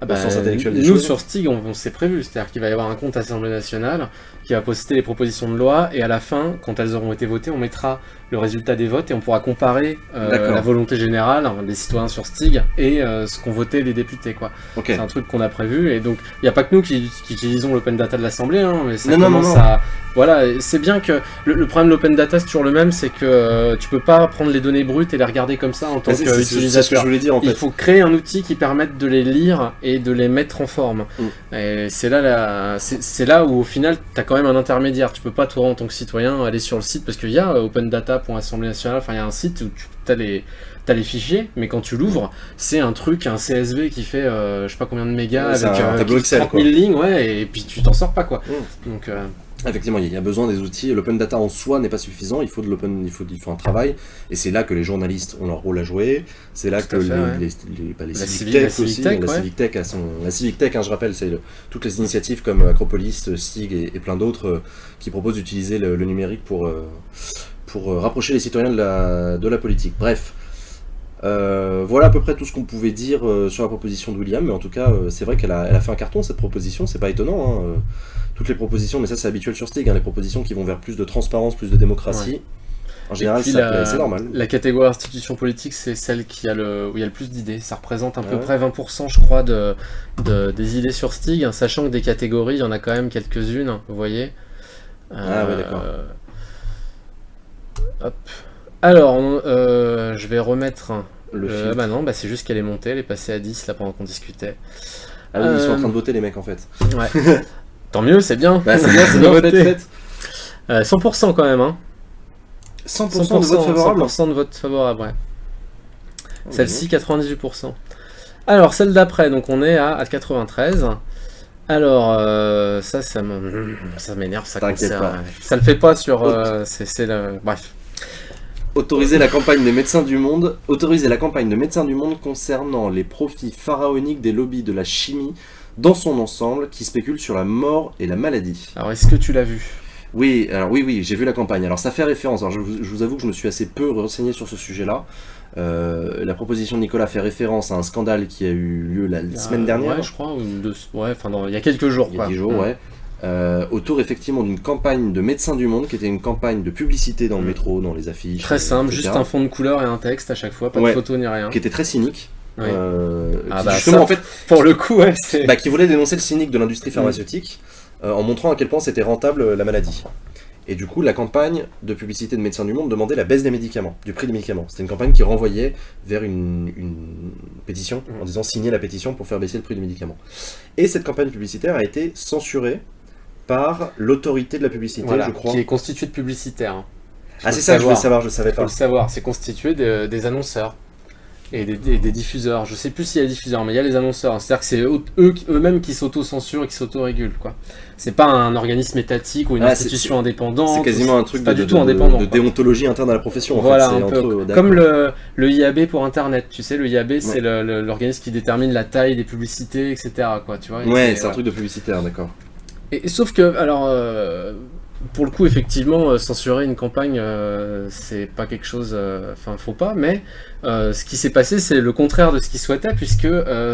Nous sur Stig on s'est prévu, c'est-à-dire qu'il va y avoir un compte Assemblée nationale qui va poster les propositions de loi et à la fin, quand elles auront été votées, on mettra le résultat des votes et on pourra comparer la volonté générale des citoyens sur Stig et ce qu'ont voté les députés, quoi. C'est un truc qu'on a prévu, et donc il n'y a pas que nous qui utilisons l'open data de l'Assemblée, hein, mais ça commence à... Voilà, c'est bien que le problème de l'open data, c'est toujours le même, c'est que tu peux pas prendre les données brutes et les regarder comme ça en tant qu'utilisateur. C'est ce que je voulais dire, en fait. Il faut créer un outil qui permette de les lire et de les mettre en forme. Et c'est là où au final tu as quand même un intermédiaire. Tu peux pas toi en tant que citoyen aller sur le site, parce qu'il y a opendata.assemblée nationale, enfin il y a un site où tu as les fichiers, mais quand tu l'ouvres, c'est un CSV qui fait je sais pas combien de mégas, avec un tableau Excel, 30 000 lignes, et puis tu t'en sors pas, quoi. Donc effectivement, il y a besoin des outils. L'open data en soi n'est pas suffisant, il faut un travail, et c'est là que les journalistes ont leur rôle à jouer. C'est là que les civic tech aussi, la civic tech, hein, je rappelle, c'est toutes les initiatives comme Acropolis, Stig et plein d'autres qui proposent d'utiliser le numérique pour rapprocher les citoyens de la politique. Bref. Voilà à peu près tout ce qu'on pouvait dire sur la proposition de William, mais en tout cas c'est vrai qu'elle a fait un carton, cette proposition, c'est pas étonnant, hein. Toutes les propositions, mais ça c'est habituel sur Stig, hein, les propositions qui vont vers plus de transparence, plus de démocratie, en général c'est normal. La catégorie institution politique, c'est celle où il y a le plus d'idées, ça représente à peu près 20% je crois des idées sur Stig, hein, sachant que des catégories, il y en a quand même quelques-unes, vous voyez. Ouais, d'accord. Hop. Alors, je vais remettre le filtre. Bah non, c'est juste qu'elle est montée, elle est passée à 10 là pendant qu'on discutait. Ah oui, ils sont en train de voter les mecs en fait. Ouais. Tant mieux, c'est bien. C'est bien, c'est bien voté. 100% quand même, hein. 100% de vote favorable. 100% de vote favorable, ouais. Celle-ci, 98%. Alors, celle d'après, donc on est à 93. Alors, ça m'énerve, ça concerne. Ça le fait pas sur... Bref. Autoriser la campagne de Médecins du Monde concernant les profits pharaoniques des lobbies de la chimie dans son ensemble qui spéculent sur la mort et la maladie. Alors, est-ce que tu l'as vu ? Oui, j'ai vu la campagne. Alors ça fait référence, alors je vous avoue que je me suis assez peu renseigné sur ce sujet-là. La proposition de Nicolas fait référence à un scandale qui a eu lieu la semaine dernière. Ouais, je crois, il y a quelques jours. Il y a 10 jours, ouais. Autour effectivement d'une campagne de Médecins du Monde qui était une campagne de publicité dans le métro, dans les affiches. Très simple, juste un fond de couleur et un texte à chaque fois, pas de photo ni rien. Qui était très cynique. Oui. Justement, en fait, pour le coup, c'est... qui voulait dénoncer le cynique de l'industrie pharmaceutique en montrant à quel point c'était rentable la maladie. Et du coup, la campagne de publicité de Médecins du Monde demandait la baisse des médicaments, du prix des médicaments. C'était une campagne qui renvoyait vers une pétition, en disant signer la pétition pour faire baisser le prix des médicaments. Et cette campagne publicitaire a été censurée par l'autorité de la publicité, je crois. Qui est constituée de publicitaires. C'est ça que je voulais savoir, je savais pas. Il faut le savoir, c'est constitué des annonceurs et des diffuseurs. Je sais plus s'il y a des diffuseurs, mais il y a les annonceurs. C'est-à-dire que c'est eux-mêmes qui s'auto-censurent et qui s'auto-régulent, quoi. C'est pas un organisme étatique ou une institution indépendante. C'est quasiment un truc de déontologie interne à la profession. Voilà, en fait. Un peu comme le IAB pour Internet. Tu sais, le IAB, c'est l'organisme qui détermine la taille des publicités, etc., quoi, tu vois. C'est un truc de publicitaire, d'accord. Et sauf que, alors, pour le coup, effectivement, censurer une campagne, c'est pas quelque chose... faut pas, mais ce qui s'est passé, c'est le contraire de ce qu'ils souhaitaient, puisque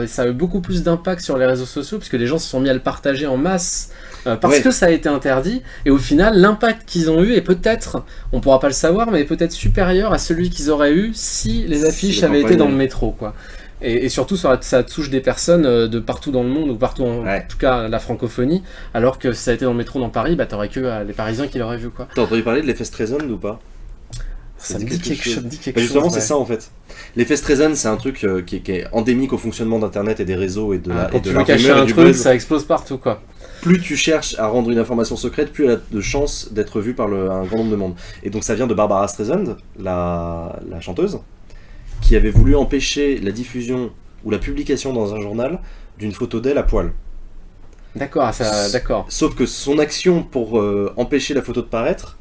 ça a eu beaucoup plus d'impact sur les réseaux sociaux, puisque les gens se sont mis à le partager en masse, parce que ça a été interdit, et au final, l'impact qu'ils ont eu est peut-être, on pourra pas le savoir, mais peut-être supérieur à celui qu'ils auraient eu si les affiches avaient été dans le métro, quoi. Et surtout, ça touche des personnes de partout dans le monde, ou partout, en tout cas la francophonie, alors que si ça a été dans le métro dans Paris, t'aurais que les Parisiens qui l'auraient vu, quoi. T'as entendu parler de l'effet Streisand ou pas ? Ça me dit quelque chose. Justement, c'est ça en fait. L'effet Streisand, c'est un truc qui est endémique au fonctionnement d'Internet et des réseaux et de la quand tu veux cacher un truc, ça explose partout, quoi. Plus tu cherches à rendre une information secrète, plus elle a de chances d'être vue par un grand nombre de monde. Et donc ça vient de Barbara Streisand, la chanteuse, qui avait voulu empêcher la diffusion ou la publication dans un journal d'une photo d'elle à poil. D'accord, d'accord. Sauf que son action pour empêcher la photo de paraître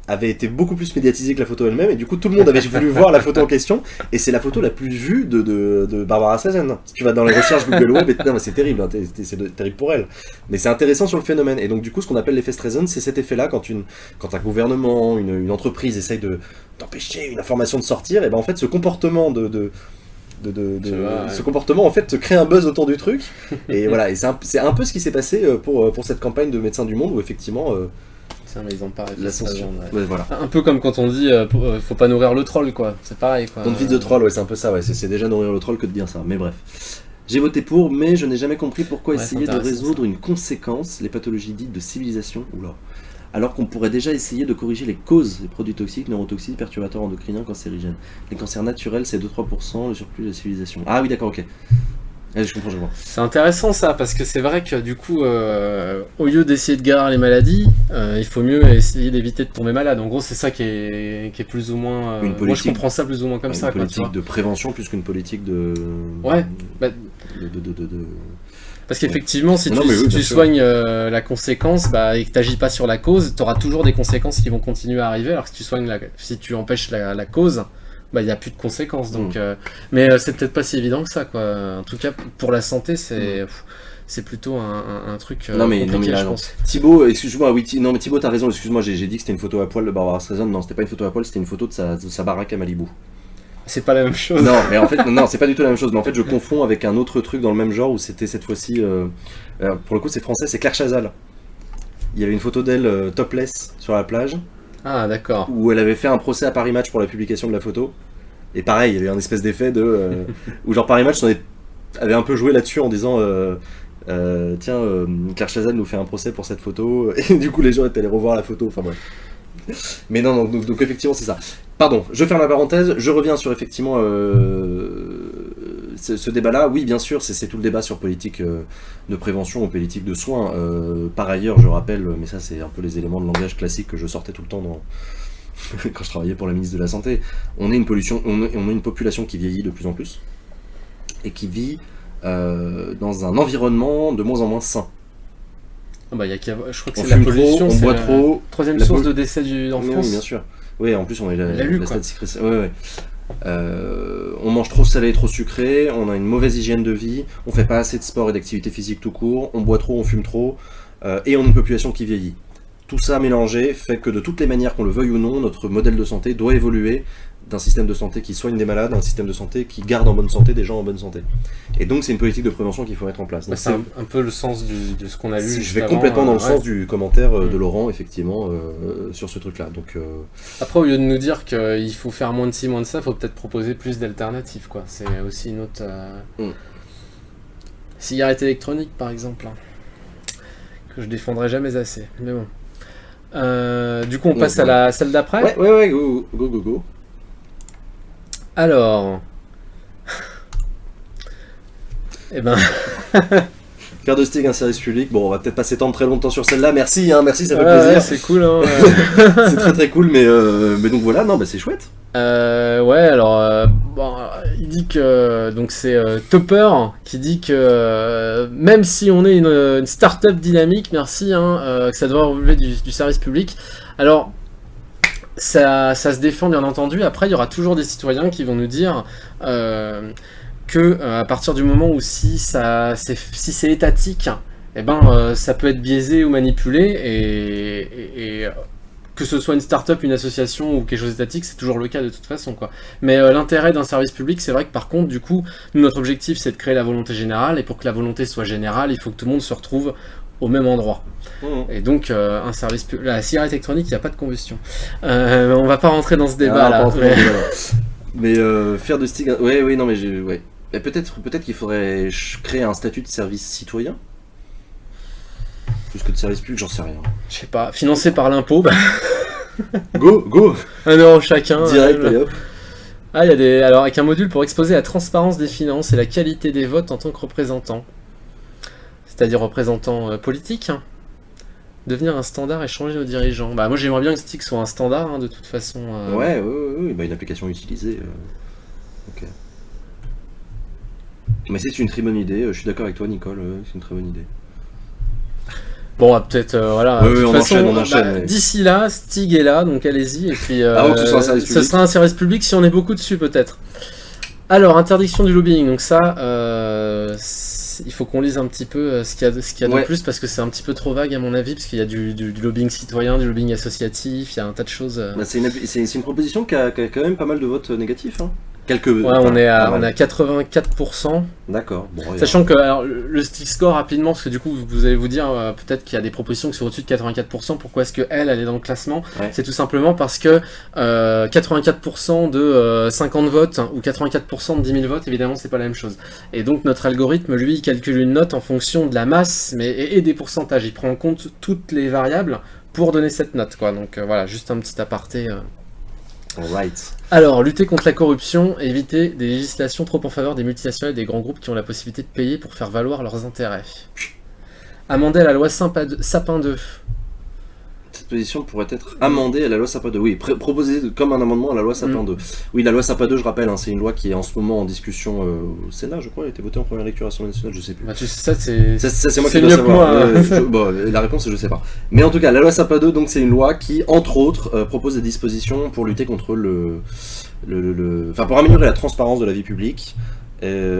avait été beaucoup plus médiatisée que la photo elle-même, et du coup tout le monde avait voulu voir la photo en question, et c'est la photo la plus vue de Barbara Streisand. Si tu vas dans les recherches Google Web, c'est terrible, hein, c'est terrible pour elle. Mais c'est intéressant sur le phénomène, et donc du coup ce qu'on appelle l'effet Streisand, c'est cet effet-là quand un gouvernement, une entreprise essaye d'empêcher une information de sortir, et ben en fait ce comportement ce comportement en fait crée un buzz autour du truc, et voilà, et c'est un peu ce qui s'est passé pour cette campagne de Médecins du Monde, où effectivement Tiens, mais ils ont pas la censure. Ouais, voilà. Un peu comme quand on dit faut pas nourrir le troll, quoi. C'est pareil, quoi. Don't feed the troll, ouais, c'est un peu ça, ouais. C'est déjà nourrir le troll que de dire ça, mais bref. J'ai voté pour, mais je n'ai jamais compris pourquoi essayer de résoudre une conséquence, les pathologies dites de civilisation, oula, alors qu'on pourrait déjà essayer de corriger les causes des produits toxiques, neurotoxiques, perturbateurs endocriniens, cancérigènes. Les cancers naturels, c'est 2-3%, le surplus de la civilisation. Ah oui, d'accord, ok. Allez, je comprends, je vois. C'est intéressant ça, parce que c'est vrai que du coup, au lieu d'essayer de guérir les maladies, il faut mieux essayer d'éviter de tomber malade. En gros, c'est ça qui est plus ou moins... moi, je comprends ça plus ou moins comme ça. Une politique de prévention plus qu'une politique de... Ouais. Parce qu'effectivement, si tu soignes la conséquence et que tu n'agis pas sur la cause, tu auras toujours des conséquences qui vont continuer à arriver, alors que si tu empêches la cause... il n'y a plus de conséquences, donc mais c'est peut-être pas si évident que ça, quoi. En tout cas, pour la santé, c'est plutôt un truc compliqué, je pense. Thibaut, excuse-moi, oui, mais Thibaut, t'as raison, excuse-moi, j'ai dit que c'était une photo à poil de Barbara Streisand. Non, c'était pas une photo à poil, c'était une photo de sa baraque à Malibu. C'est pas la même chose. Non, mais en fait, non, c'est pas du tout la même chose. Mais en fait, je confonds avec un autre truc dans le même genre où c'était cette fois-ci, pour le coup, c'est français, c'est Claire Chazal. Il y avait une photo d'elle topless sur la plage. Ah, d'accord. Où elle avait fait un procès à Paris Match pour la publication de la photo. Et pareil, il y avait un espèce d'effet où genre Paris Match avait un peu joué là-dessus en disant tiens, Claire Chazal nous fait un procès pour cette photo. Et du coup, les gens étaient allés revoir la photo. Enfin bref. Mais non, donc effectivement, c'est ça. Pardon, je ferme la parenthèse. Je reviens sur effectivement ce débat-là. Oui, bien sûr, c'est tout le débat sur politique de prévention ou politique de soins. Par ailleurs, je rappelle, mais ça, c'est un peu les éléments de langage classique que je sortais tout le temps quand je travaillais pour la ministre de la Santé. On est une population qui vieillit de plus en plus et qui vit dans un environnement de moins en moins sain. Je crois que c'est la pollution, on boit trop. Troisième source de décès en France. Oui, bien sûr. Oui, en plus on est la statistique. Ouais. On mange trop salé et trop sucré, on a une mauvaise hygiène de vie, on fait pas assez de sport et d'activité physique tout court, on boit trop, on fume trop, et on a une population qui vieillit. Tout ça mélangé fait que de toutes les manières, qu'on le veuille ou non, notre modèle de santé doit évoluer d'un système de santé qui soigne des malades à un système de santé qui garde en bonne santé des gens en bonne santé. Et donc c'est une politique de prévention qu'il faut mettre en place. C'est un peu le sens de ce qu'on a lu. Je vais complètement dans le sens du commentaire de Laurent, effectivement, sur ce truc-là. Donc, après, au lieu de nous dire qu'il faut faire moins de ci, moins de ça, il faut peut-être proposer plus d'alternatives, quoi. C'est aussi une autre... Cigarette électronique, par exemple, que je défendrai jamais assez. Mais bon. Du coup, on passe à la salle d'après. Ouais, go. Alors... Faire de Stig un service public, bon, on va peut-être pas s'étendre très longtemps sur celle-là, merci, ça fait plaisir. C'est cool, c'est très très cool, mais donc voilà, c'est chouette. Il dit que donc c'est Topper qui dit que même si on est une start-up dynamique, que ça doit relever du service public. Alors ça se défend bien entendu. Après, il y aura toujours des citoyens qui vont nous dire que à partir du moment où si c'est étatique, ça peut être biaisé ou manipulé et que ce soit une start-up, une association ou quelque chose d'étatique, c'est toujours le cas de toute façon, quoi. Mais l'intérêt d'un service public, c'est vrai que par contre, du coup, notre objectif, c'est de créer la volonté générale, et pour que la volonté soit générale, il faut que tout le monde se retrouve au même endroit. Et donc, un service public... La cigarette électronique, il n'y a pas de combustion. On va pas rentrer dans ce débat-là. Mais faire de Stig... Oui, non, mais Et peut-être qu'il faudrait créer un statut de service citoyen. Plus que de service public, j'en sais rien. Je sais pas, financé par l'impôt, Go 1 euro chacun. Direct, et hop. Alors, avec un module pour exposer la transparence des finances et la qualité des votes en tant que représentant. C'est-à-dire représentant politique. Devenir un standard et changer nos dirigeants. Moi, j'aimerais bien que Stig soit un standard, de toute façon. Ouais, une application utilisée. Ok. Mais c'est une très bonne idée, je suis d'accord avec toi, Nicole, c'est une très bonne idée. Bon, peut-être, voilà. On enchaîne. D'ici là, Stig est là, donc allez-y. Et puis, avant que ce soit un service public. Ce sera un service public si on est beaucoup dessus, peut-être. Alors, interdiction du lobbying. Donc ça, il faut qu'on lise un petit peu ce qu'il y a de plus, parce que c'est un petit peu trop vague à mon avis, parce qu'il y a du lobbying citoyen, du lobbying associatif, il y a un tas de choses. C'est une proposition qui a quand même pas mal de votes négatifs. on est à 84%. D'accord. Bon, sachant que alors, le stick score rapidement, parce que du coup vous allez vous dire peut-être qu'il y a des propositions qui sont au-dessus de 84%. Pourquoi est-ce que elle est dans le classement? C'est tout simplement parce que 84% de 50 votes ou 84% de 10 000 votes, évidemment c'est pas la même chose. Et donc notre algorithme lui il calcule une note en fonction de la masse et des pourcentages. Il prend en compte toutes les variables pour donner cette note, quoi. Donc voilà, juste un petit aparté. Right. Alors, lutter contre la corruption, éviter des législations trop en faveur des multinationales et des grands groupes qui ont la possibilité de payer pour faire valoir leurs intérêts. Amender la loi Sapin 2. Cette position pourrait être amendée à la loi Sapin 2. Oui, proposée comme un amendement à la loi Sapin 2. Oui, la loi Sapin 2, je rappelle, c'est une loi qui est en ce moment en discussion au Sénat, je crois. Elle a été votée en première lecture à l'Assemblée nationale, je sais plus. Bah, tu sais, c'est moi qui dois savoir. La réponse, je sais pas. Mais en tout cas, la loi Sapin 2, donc, c'est une loi qui, entre autres, propose des dispositions pour lutter contre pour améliorer la transparence de la vie publique.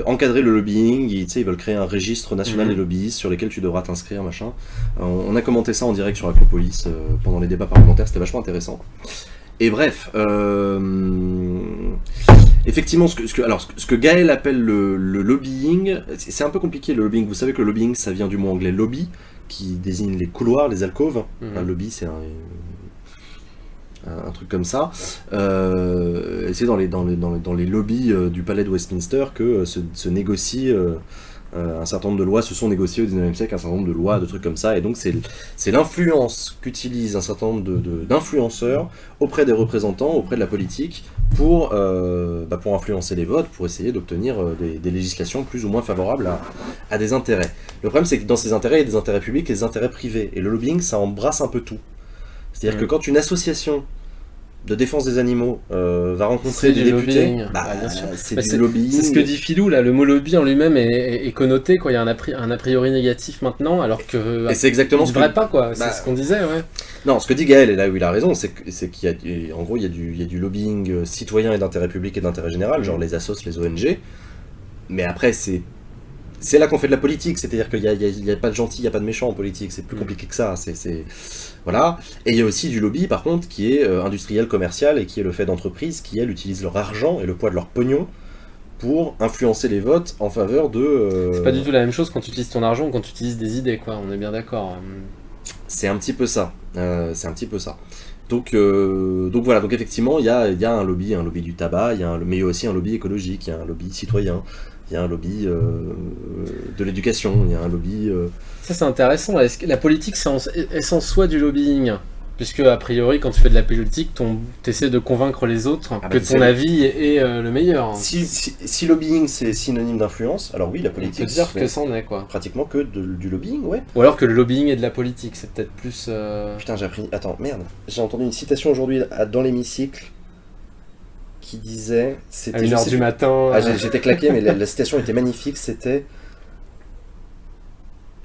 Encadrer le lobbying, ils veulent créer un registre national des lobbyistes sur lesquels tu devras t'inscrire, machin. On a commenté ça en direct sur Acropolis pendant les débats parlementaires, c'était vachement intéressant. Et bref, effectivement, ce que Gaël appelle le lobbying, c'est un peu compliqué le lobbying. Vous savez que le lobbying, ça vient du mot anglais lobby, qui désigne les couloirs, les alcôves. Un lobby, c'est un truc comme ça. Et c'est dans les lobbies du palais de Westminster que se négocient un certain nombre de lois, se sont négociées au 19e siècle un certain nombre de lois, de trucs comme ça, et donc c'est l'influence qu'utilisent un certain nombre d'influenceurs auprès des représentants, auprès de la politique, pour influencer les votes, pour essayer d'obtenir des législations plus ou moins favorables à des intérêts. Le problème, c'est que dans ces intérêts, il y a des intérêts publics et des intérêts privés, et le lobbying, ça embrasse un peu tout. C'est-à-dire que quand une association de défense des animaux va rencontrer des députés, c'est du lobbying. C'est ce que dit Philou, là, le mot lobby en lui-même est connoté, quoi. Il y a un a priori négatif maintenant, alors que et c'est exactement ce pas, quoi. C'est ce qu'on disait, ouais. Non, ce que dit Gaël, et là où il a raison, c'est qu'il y a, en gros, il y a du lobbying citoyen et d'intérêt public et d'intérêt général, genre les assos, les ONG, mais après, c'est là qu'on fait de la politique, c'est-à-dire qu'il n'y a pas de gentil, il n'y a pas de méchant en politique, c'est plus compliqué que ça, voilà. Et il y a aussi du lobby, par contre, qui est industriel, commercial, et qui est le fait d'entreprises qui, elles, utilisent leur argent et le poids de leur pognon pour influencer les votes en faveur de... C'est pas du tout la même chose quand tu utilises ton argent ou quand tu utilises des idées, quoi, on est bien d'accord. C'est un petit peu ça, Donc voilà, donc effectivement, il y a un lobby du tabac, mais il y a aussi un lobby écologique, il y a un lobby citoyen, il y a un lobby de l'éducation, il y a un lobby... Ça c'est intéressant, est-ce que la politique est en soi du lobbying? Puisque a priori quand tu fais de la politique, t'essaies de convaincre les autres que ton avis est le meilleur. Si lobbying c'est synonyme d'influence, alors oui, la politique... On peut dire que c'en est, quoi. Pratiquement que du lobbying, ouais. Ou alors que le lobbying est de la politique, c'est peut-être plus... Putain, j'ai appris... Attends, merde. J'ai entendu une citation aujourd'hui dans l'hémicycle qui disait... À 1h du matin... J'étais claqué, mais la citation était magnifique, c'était...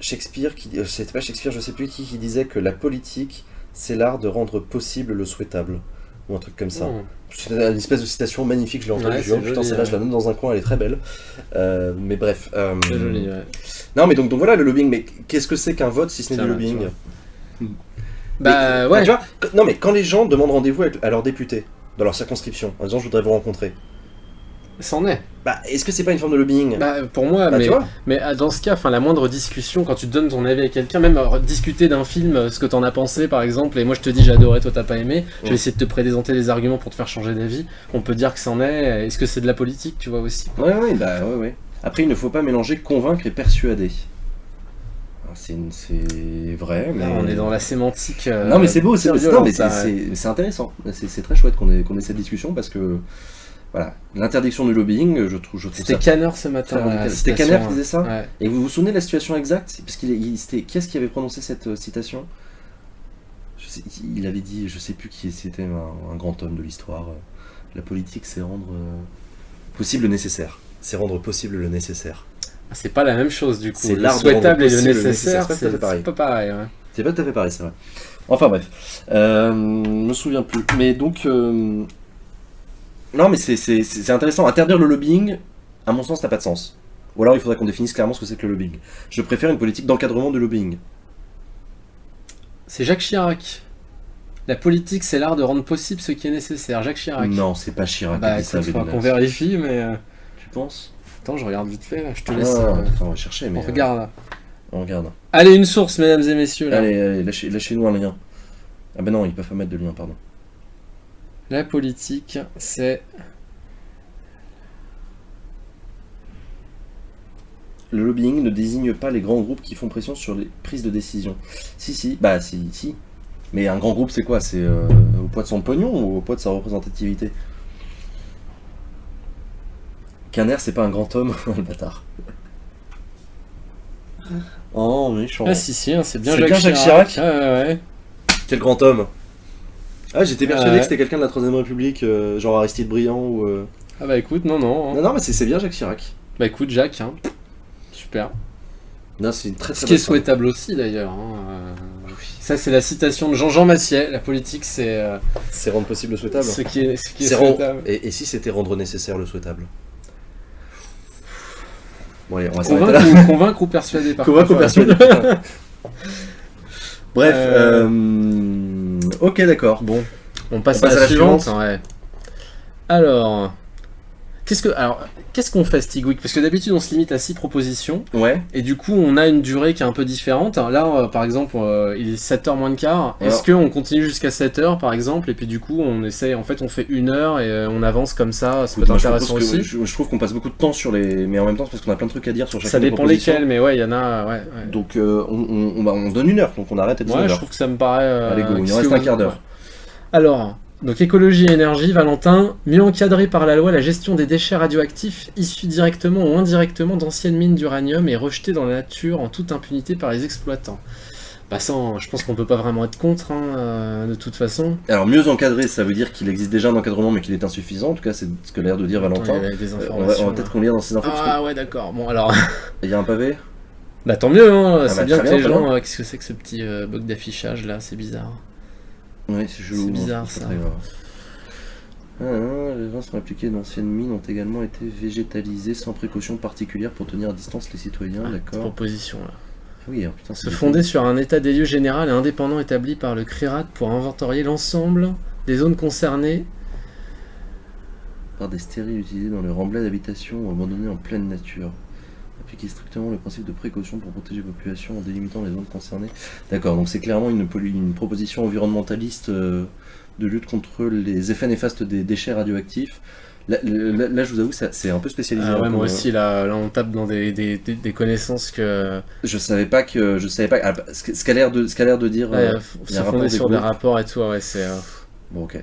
Shakespeare, c'était pas Shakespeare, je sais plus qui disait que la politique, c'est l'art de rendre possible le souhaitable. Ou un truc comme ça. C'est une espèce de citation magnifique, je l'ai entendue, putain, celle-là, je la note dans un coin, elle est très belle. Mais bref. C'est joli, ouais. Non, mais donc voilà le lobbying, mais qu'est-ce que c'est qu'un vote si ce n'est du lobbying? Bah ouais. Tu vois, non, mais quand les gens demandent rendez-vous à leurs députés, dans leur circonscription, en disant je voudrais vous rencontrer. C'en est. Bah, est-ce que c'est pas une forme de lobbying? Bah, pour moi, mais dans ce cas, la moindre discussion, quand tu donnes ton avis à quelqu'un, même discuter d'un film, ce que t'en as pensé par exemple, et moi je te dis j'ai adoré, toi t'as pas aimé, je vais essayer de te présenter des arguments pour te faire changer d'avis, on peut dire que c'en est, est-ce que c'est de la politique, tu vois aussi, quoi. Ouais. Après, il ne faut pas mélanger convaincre et persuader. C'est vrai, mais... Là, on est dans la sémantique... non mais c'est beau, c'est intéressant, c'est très chouette qu'on ait cette discussion parce que... Voilà, l'interdiction du lobbying, je trouve ça... C'était Canner ce matin. C'était Canner qui disait ça, ouais. Et vous vous souvenez de la situation exacte? Parce qui est-ce qui avait prononcé cette citation? Il avait dit, je sais plus qui c'était, un grand homme de l'histoire. La politique, c'est rendre possible le nécessaire. C'est rendre possible le nécessaire. C'est pas la même chose du coup. C'est le souhaitable et le nécessaire, c'est pas pareil. Ouais. C'est pas tout à fait pareil, c'est vrai. Enfin bref, me souviens plus. Mais donc... Non, mais c'est intéressant. Interdire le lobbying, à mon sens, n'a pas de sens. Ou alors il faudrait qu'on définisse clairement ce que c'est que le lobbying. Je préfère une politique d'encadrement du lobbying. C'est Jacques Chirac. La politique, c'est l'art de rendre possible ce qui est nécessaire. Jacques Chirac. Non, c'est pas Chirac Bah qui dit ça. écoute, faudra qu'on vérifie, mais... Tu penses? Attends, je regarde vite fait, là. Je te laisse... Attends, on va chercher, mais... On regarde, là. On regarde. Allez, une source, mesdames et messieurs, là. Allez, lâchez-nous un lien. Ah ben non, ils peuvent pas mettre de lien, pardon. La politique, c'est... Le lobbying ne désigne pas les grands groupes qui font pression sur les prises de décision. Si. Mais un grand groupe, c'est quoi? C'est au poids de son pognon ou au poids de sa représentativité? Qu'un air, c'est pas un grand homme, le bâtard. Oh, méchant. Ah si, hein, c'est bien C'est Jacques bien Chirac. Jacques Chirac. Ouais. Quel grand homme. Ah, j'étais persuadé Ouais. que c'était quelqu'un de la Troisième République, genre Aristide Briand ou... Ah bah écoute, non. Non, mais c'est bien Jacques Chirac. Bah écoute, Jacques, hein. Super. Non, c'est une très Ce très qui est bonne femme. souhaitable aussi, d'ailleurs. Hein. Ça, c'est la citation de Jean Massier. La politique, c'est C'est rendre possible le souhaitable. ce qui est C'est rendre- souhaitable. Et si c'était rendre nécessaire le souhaitable? Bon, allez, on va s'arrêter là. Convaincre ou persuader, par Convaincre ou contre. persuader, putain. Bref, ok, d'accord. Bon, on passe On passe à à la la suivante. suivante. Ouais. Alors, qu'est-ce qu'on fait, Stigwick? Parce que d'habitude, on se limite à 6 propositions. Ouais. Et du coup, on a une durée qui est un peu différente. Là, par exemple, il est 7h moins de quart. Est-ce Alors- qu'on continue jusqu'à 7h, par exemple? Et puis du coup, on essaye, en fait, on fait 1 heure et on avance comme ça. Ça peut être Moi, intéressant je, aussi. je trouve qu'on passe beaucoup de temps sur les... Mais en même temps, c'est parce qu'on a plein de trucs à dire sur chacune Ça des dépend propositions. lesquels, mais ouais, il y en a. Ouais. Donc, on se donne 1 heure, donc on arrête à 19h. Ouais, je trouve que ça me paraît. Allez, go, il qu'est-ce nous reste que un vous- quart d'heure. Alors, donc écologie et énergie, Valentin, mieux encadrer par la loi la gestion des déchets radioactifs issus directement ou indirectement d'anciennes mines d'uranium et rejetés dans la nature en toute impunité par les exploitants. Bah ça, je pense qu'on peut pas vraiment être contre, hein, de toute façon. Alors, mieux encadrer, ça veut dire qu'il existe déjà un encadrement, mais qu'il est insuffisant. En tout cas, c'est ce que a l'air de dire Valentin. Attends, il y a des On va informations. peut-être qu'on lire dans ces infos. parce Ah ouais, d'accord. Bon, alors, qu'il y a un pavé. bah tant mieux, hein, c'est bah, bien très que les bien, gens... qu'est-ce que c'est que ce petit bug d'affichage là? C'est bizarre. Oui, c'est chelou. C'est bizarre, c'est ça. pas très grave. Les vins sont appliqués d'anciennes mines ont également été végétalisés sans précaution particulière pour tenir à distance les citoyens, Ah, cette d'accord. proposition là. Oui, alors, putain, Se fonder sur un état des lieux général et indépendant établi par le CRIRAT pour inventorier l'ensemble des zones concernées. par des stériles utilisés dans le remblai d'habitation ou abandonnés en pleine nature. Appliquer strictement le principe de précaution pour protéger la population en délimitant les zones concernées. D'accord, donc c'est clairement une proposition environnementaliste de lutte contre les effets néfastes des déchets radioactifs. Là, je vous avoue, c'est un peu spécialisé. Ah ouais, hein, moi comme, aussi, là on tape dans des connaissances que... Je savais pas ce qu'a l'air de dire. Ouais, il y a se un fonder rapport sur des des groupes. rapports et tout, ouais, c'est... Bon, ok.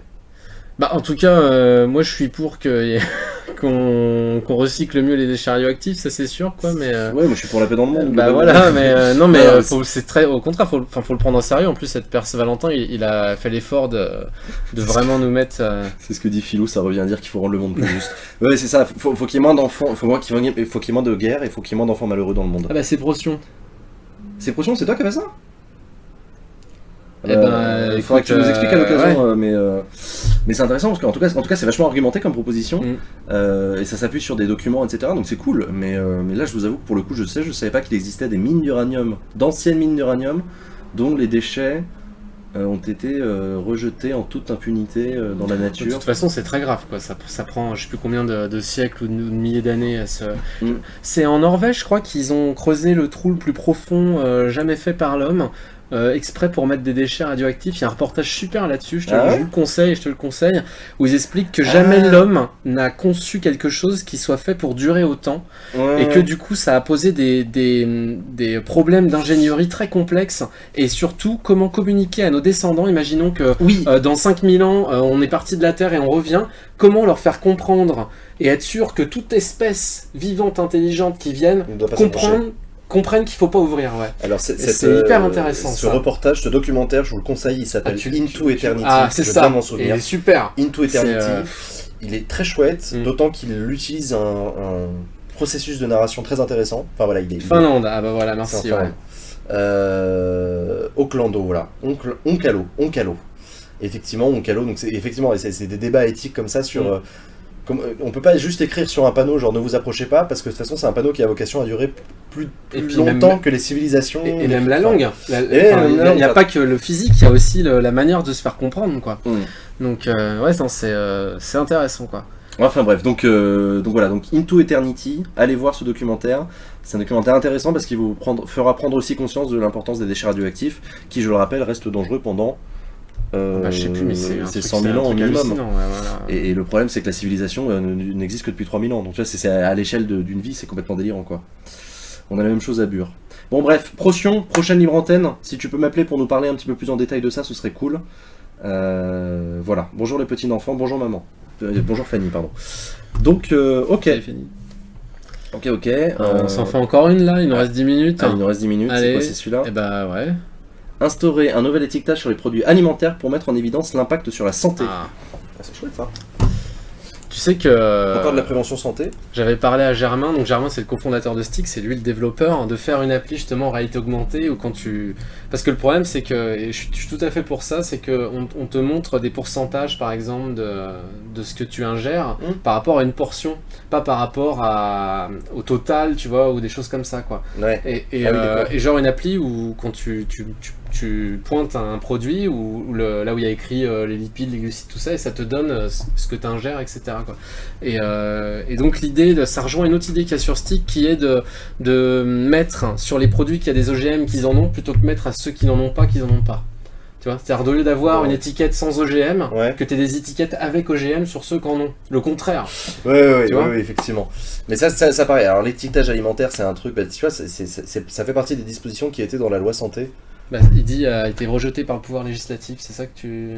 Bah en tout cas, moi je suis pour qu'on recycle mieux les déchets radioactifs, ça c'est sûr, quoi, mais... Ouais, moi je suis pour la paix dans le monde. Bah globalement. voilà, mais non, mais Non, c'est très au contraire, faut le prendre au sérieux. En plus, cette personne Valentin, il a fait l'effort de vraiment nous mettre. C'est ce que dit Philou, ça revient à dire qu'il faut rendre le monde plus juste. Ouais, c'est ça, faut qu'il y ait moins d'enfants, faut qu'il y ait moins de guerre et faut qu'il y ait moins d'enfants malheureux dans le monde. Ah bah c'est Procyon. C'est Procyon, c'est toi qui as fait ça? Eh ben, il faudra que tu nous expliques à l'occasion, ouais. mais c'est intéressant parce qu'en tout cas c'est vachement argumenté comme proposition Mm. et ça s'appuie sur des documents, etc. Donc c'est cool. Mais là, je vous avoue que pour le coup, je savais pas qu'il existait des mines d'uranium, d'anciennes mines d'uranium, dont les déchets ont été rejetés en toute impunité dans la De nature. toute façon, c'est très grave, quoi. Ça prend, je sais plus combien de siècles ou de milliers d'années à se. Mm. C'est en Norvège, je crois, qu'ils ont creusé le trou le plus profond jamais fait par l'homme. Exprès pour mettre des déchets radioactifs. Il y a un reportage super là-dessus, je vous le conseille, je te le conseille, où ils expliquent que jamais l'homme n'a conçu quelque chose qui soit fait pour durer autant, et que du coup ça a posé des problèmes d'ingénierie très complexes, et surtout comment communiquer à nos descendants. Imaginons que dans 5000 ans on est parti de la Terre et on revient, comment leur faire comprendre et être sûr que toute espèce vivante intelligente qui vienne comprennent qu'il faut pas ouvrir, ouais. Alors c'est hyper intéressant. Ce reportage, ce documentaire, je vous le conseille, il s'appelle Into Eternity. Ah, c'est ça. M'en souvenir. Il est super. Into Eternity. Il est très chouette, Mm. d'autant qu'il utilise un processus de narration très intéressant. Enfin voilà, il est. Finlande, ah bah voilà, merci. Ouais. Aucklando, voilà. Onkalo. Effectivement, Onkalo. Donc c'est des débats éthiques comme ça sur. On peut pas juste écrire sur un panneau genre ne vous approchez pas, parce que de toute façon c'est un panneau qui a vocation à durer plus longtemps même, que les civilisations. Et même la langue. Il n'y a pas que le physique, il y a aussi la manière de se faire comprendre, quoi. Donc ouais, c'est intéressant, quoi. Enfin bref, donc voilà, donc Into Eternity, allez voir ce documentaire. C'est un documentaire intéressant parce qu'il vous fera prendre aussi conscience de l'importance des déchets radioactifs, qui, je le rappelle, restent dangereux pendant je sais plus, mais c'est 100 000 ans au minimum. Ouais, voilà. Et le problème, c'est que la civilisation n'existe que depuis 3000 ans. Donc tu vois, c'est à l'échelle d'une vie, c'est complètement délirant, quoi. On a la même chose à Bure. Bon bref, Procyon, prochaine libre antenne. Si tu peux m'appeler pour nous parler un petit peu plus en détail de ça, ce serait cool. Voilà. Bonjour les petits enfants, bonjour maman. Bonjour Fanny, pardon. Donc, ok. Ok. On s'en fait encore une là, il nous reste 10 minutes. Il nous reste 10 minutes, c'est quoi, c'est celui-là? Eh bah ouais. Instaurer un nouvel étiquetage sur les produits alimentaires pour mettre en évidence l'impact sur la santé. C'est chouette ça. Tu sais que... Encore de la prévention santé. J'avais parlé à Germain, donc Germain c'est le cofondateur de Stick, c'est lui le développeur, de faire une appli justement réalité augmentée, ou quand tu... Parce que le problème c'est que, et je suis tout à fait pour ça, c'est qu'on te montre des pourcentages par exemple de ce que tu ingères par rapport à une portion, pas par rapport au total, tu vois, ou des choses comme ça, quoi. Ouais. Et genre une appli où quand tu pointes un produit là où il y a écrit les lipides, les glucides, tout ça, et ça te donne ce que tu ingères, etc., quoi. Et donc l'idée, ça rejoint une autre idée qu'il y a sur Stick, qui est de mettre sur les produits qui a des OGM qu'ils en ont, plutôt que mettre à ceux qui n'en ont pas qu'ils en ont pas. Tu vois, c'est-à-dire, au lieu d'avoir une étiquette sans OGM, que tu aies des étiquettes avec OGM sur ceux qui en ont. Le contraire. Oui, effectivement. Mais ça paraît. Alors l'étiquetage alimentaire, c'est un truc, tu vois, ça fait partie des dispositions qui étaient dans la loi santé. Il dit a été rejeté par le pouvoir législatif, c'est ça que tu...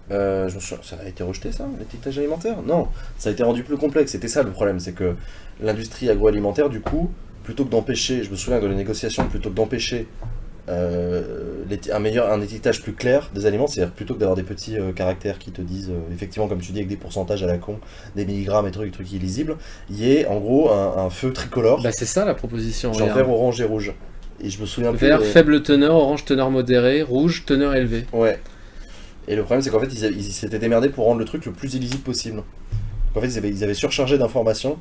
ça a été rejeté, ça, l'étiquetage alimentaire? Non, ça a été rendu plus complexe. C'était ça le problème, c'est que l'industrie agroalimentaire, du coup, plutôt que d'empêcher, je me souviens de la négociation, plutôt que d'empêcher un étiquetage plus clair des aliments, c'est-à-dire plutôt que d'avoir des petits caractères qui te disent, effectivement, comme tu dis, avec des pourcentages à la con, des milligrammes et trucs illisibles, il y ait en gros un feu tricolore. C'est ça la proposition. Genre vert, orange et rouge. Et je me souviens plus. Vert, faible teneur, orange, teneur modérée, rouge, teneur élevée. Ouais. Et le problème, c'est qu'en fait, ils s'étaient démerdés pour rendre le truc le plus illisible possible. En fait, ils avaient surchargé d'informations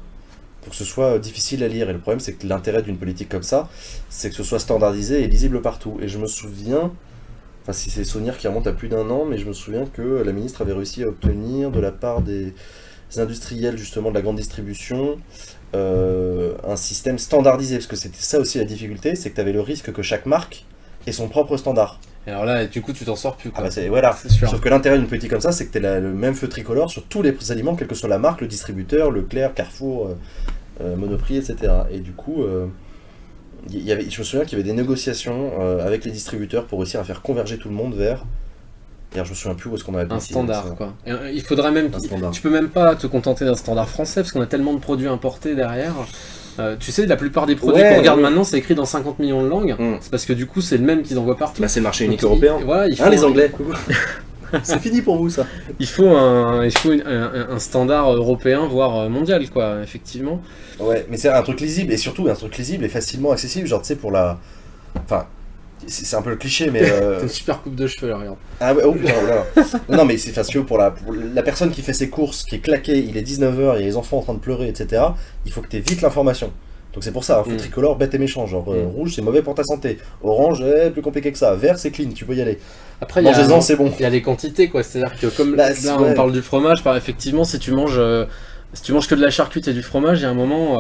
pour que ce soit difficile à lire. Et le problème, c'est que l'intérêt d'une politique comme ça, c'est que ce soit standardisé et lisible partout. Et je me souviens, enfin, si c'est des souvenirs qui remontent à plus d'1 an, mais je me souviens que la ministre avait réussi à obtenir de la part des industriels, justement, de la grande distribution, un système standardisé. Parce que c'était ça aussi la difficulté, c'est que tu avais le risque que chaque marque ait son propre standard. Et alors là, du coup, tu t'en sors plus, quoi. Voilà. C'est sûr. Sauf que l'intérêt d'une politique comme ça, c'est que tu as le même feu tricolore sur tous les aliments, quelle que soit la marque, le distributeur, Leclerc, Carrefour, Monoprix, etc. Et du coup, je me souviens qu'il y avait des négociations avec les distributeurs pour réussir à faire converger tout le monde vers... D'ailleurs, je me souviens plus où est-ce qu'on avait un standard, quoi. Et, il faudrait même... Tu peux même pas te contenter d'un standard français, parce qu'on a tellement de produits importés derrière... tu sais, la plupart des produits qu'on regarde maintenant, c'est écrit dans 50 millions de langues. C'est parce que du coup, c'est le même qu'ils envoient partout. C'est le marché unique européen. Les Anglais. C'est fini pour vous, ça. Il faut un standard européen, voire mondial, quoi, effectivement. Ouais, mais c'est un truc lisible, et surtout un truc lisible et facilement accessible, genre, tu sais, pour la... Enfin, c'est un peu le cliché, mais... T'as une super coupe de cheveux, là, regarde. Ah ouais, oh putain, voilà. Non, mais c'est facile pour la personne qui fait ses courses, qui est claquée, il est 19h, il y a les enfants en train de pleurer, etc. Il faut que tu aies vite l'information. Donc c'est pour ça, un feu tricolore bête et méchant, genre rouge c'est mauvais pour ta santé, orange plus compliqué que ça, vert c'est clean, tu peux y aller. Après mangez-en, c'est bon. Il y a les quantités, quoi, c'est-à-dire que comme là on parle du fromage, effectivement si tu manges que de la charcuterie et du fromage, il y a un moment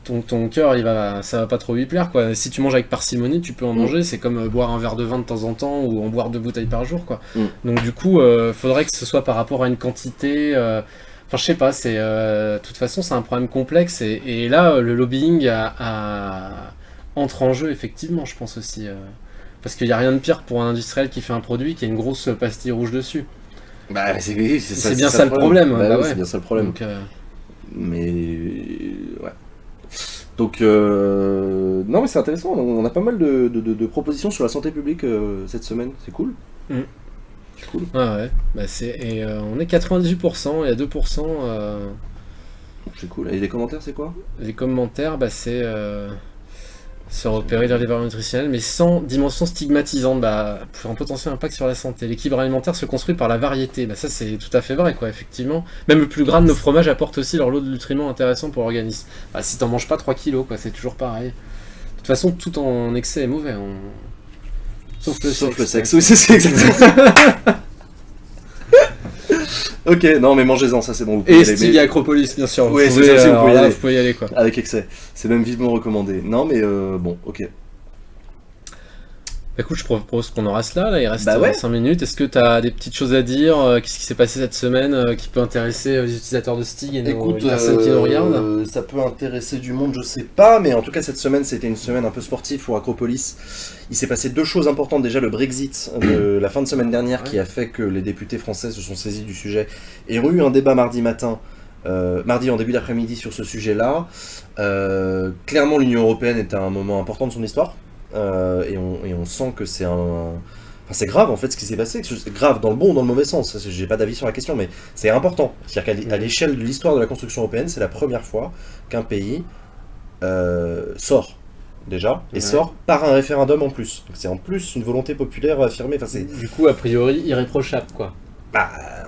ton cœur ça va pas trop lui plaire, quoi. Si tu manges avec parcimonie, tu peux en manger, c'est comme boire un verre de vin de temps en temps ou en boire 2 bouteilles par jour, quoi. Donc du coup, faudrait que ce soit par rapport à une quantité. Enfin, je sais pas, de toute façon, c'est un problème complexe et là, le lobbying entre en jeu, effectivement, je pense aussi. Parce qu'il n'y a rien de pire pour un industriel qui fait un produit qui a une grosse pastille rouge dessus. C'est bien ça le problème. C'est bien ça le problème. Donc, mais ouais. Donc, non, mais c'est intéressant. On a pas mal de propositions sur la santé publique cette semaine. C'est cool. C'est cool. Ouais. On est 98%, il y a 2%. C'est cool. Et les commentaires, c'est quoi? Les commentaires, Se repérer dans les valeurs nutritionnelles, mais sans dimension stigmatisante, pour un potentiel impact sur la santé. L'équilibre alimentaire se construit par la variété. Ça c'est tout à fait vrai, quoi, effectivement. Même le plus gras de nos fromages apporte aussi leur lot de nutriments intéressants pour l'organisme. Si t'en manges pas 3 kilos, quoi, c'est toujours pareil. De toute façon, tout en excès est mauvais. Sauf le sexe. Oui, c'est exactement ça. Ok, non mais mangez-en, ça c'est bon. Et Stig Acropolis, bien sûr. Oui, c'est ça aussi, vous pouvez y aller, quoi. Avec excès. C'est même vivement recommandé. Non mais bon, ok. Écoute, je propose qu'on en reste là, il reste 5 minutes. Est-ce que tu as des petites choses à dire? Qu'est-ce qui s'est passé cette semaine qui peut intéresser les utilisateurs de Stig et les personnes qui nous regardent? Ça peut intéresser du monde, je sais pas, mais en tout cas cette semaine c'était une semaine un peu sportive pour Acropolis. Il s'est passé 2 choses importantes. Déjà le Brexit de la fin de semaine dernière qui a fait que les députés français se sont saisis du sujet et ont eu un débat mardi en début d'après-midi sur ce sujet-là. Clairement l'Union Européenne est à un moment important de son histoire. Et on sent que c'est c'est grave en fait ce qui s'est passé, c'est grave dans le bon ou dans le mauvais sens, j'ai pas d'avis sur la question, mais c'est important. C'est-à-dire qu'à l'échelle de l'histoire de la construction européenne, c'est la première fois qu'un pays sort, déjà, et sort par un référendum en plus. Donc c'est en plus une volonté populaire affirmée. Du coup, a priori, irréprochable, quoi.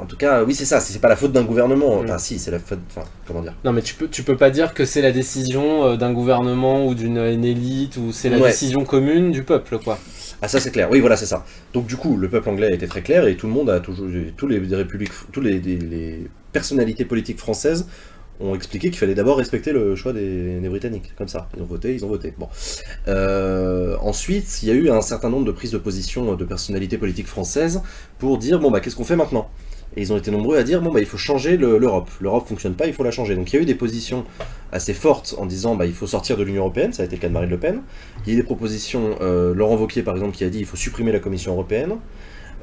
En tout cas, oui, c'est ça, c'est pas la faute d'un gouvernement. Si, c'est la faute. Comment dire? Non, mais tu peux pas dire que c'est la décision d'un gouvernement ou d'une élite, ou c'est la décision commune du peuple, quoi. Ah, ça c'est clair, oui, voilà, c'est ça. Donc, du coup, le peuple anglais a été très clair et tout le monde a toujours. Tous les personnalités politiques françaises ont expliqué qu'il fallait d'abord respecter le choix des Britanniques, comme ça. Ils ont voté. Bon. Ensuite, il y a eu un certain nombre de prises de position de personnalités politiques françaises pour dire, qu'est-ce qu'on fait maintenant? Et ils ont été nombreux à dire, il faut changer l'Europe. L'Europe fonctionne pas, il faut la changer. Donc il y a eu des positions assez fortes en disant, il faut sortir de l'Union Européenne, ça a été le cas de Marine Le Pen. Il y a eu des propositions, Laurent Wauquiez par exemple, qui a dit, il faut supprimer la Commission Européenne.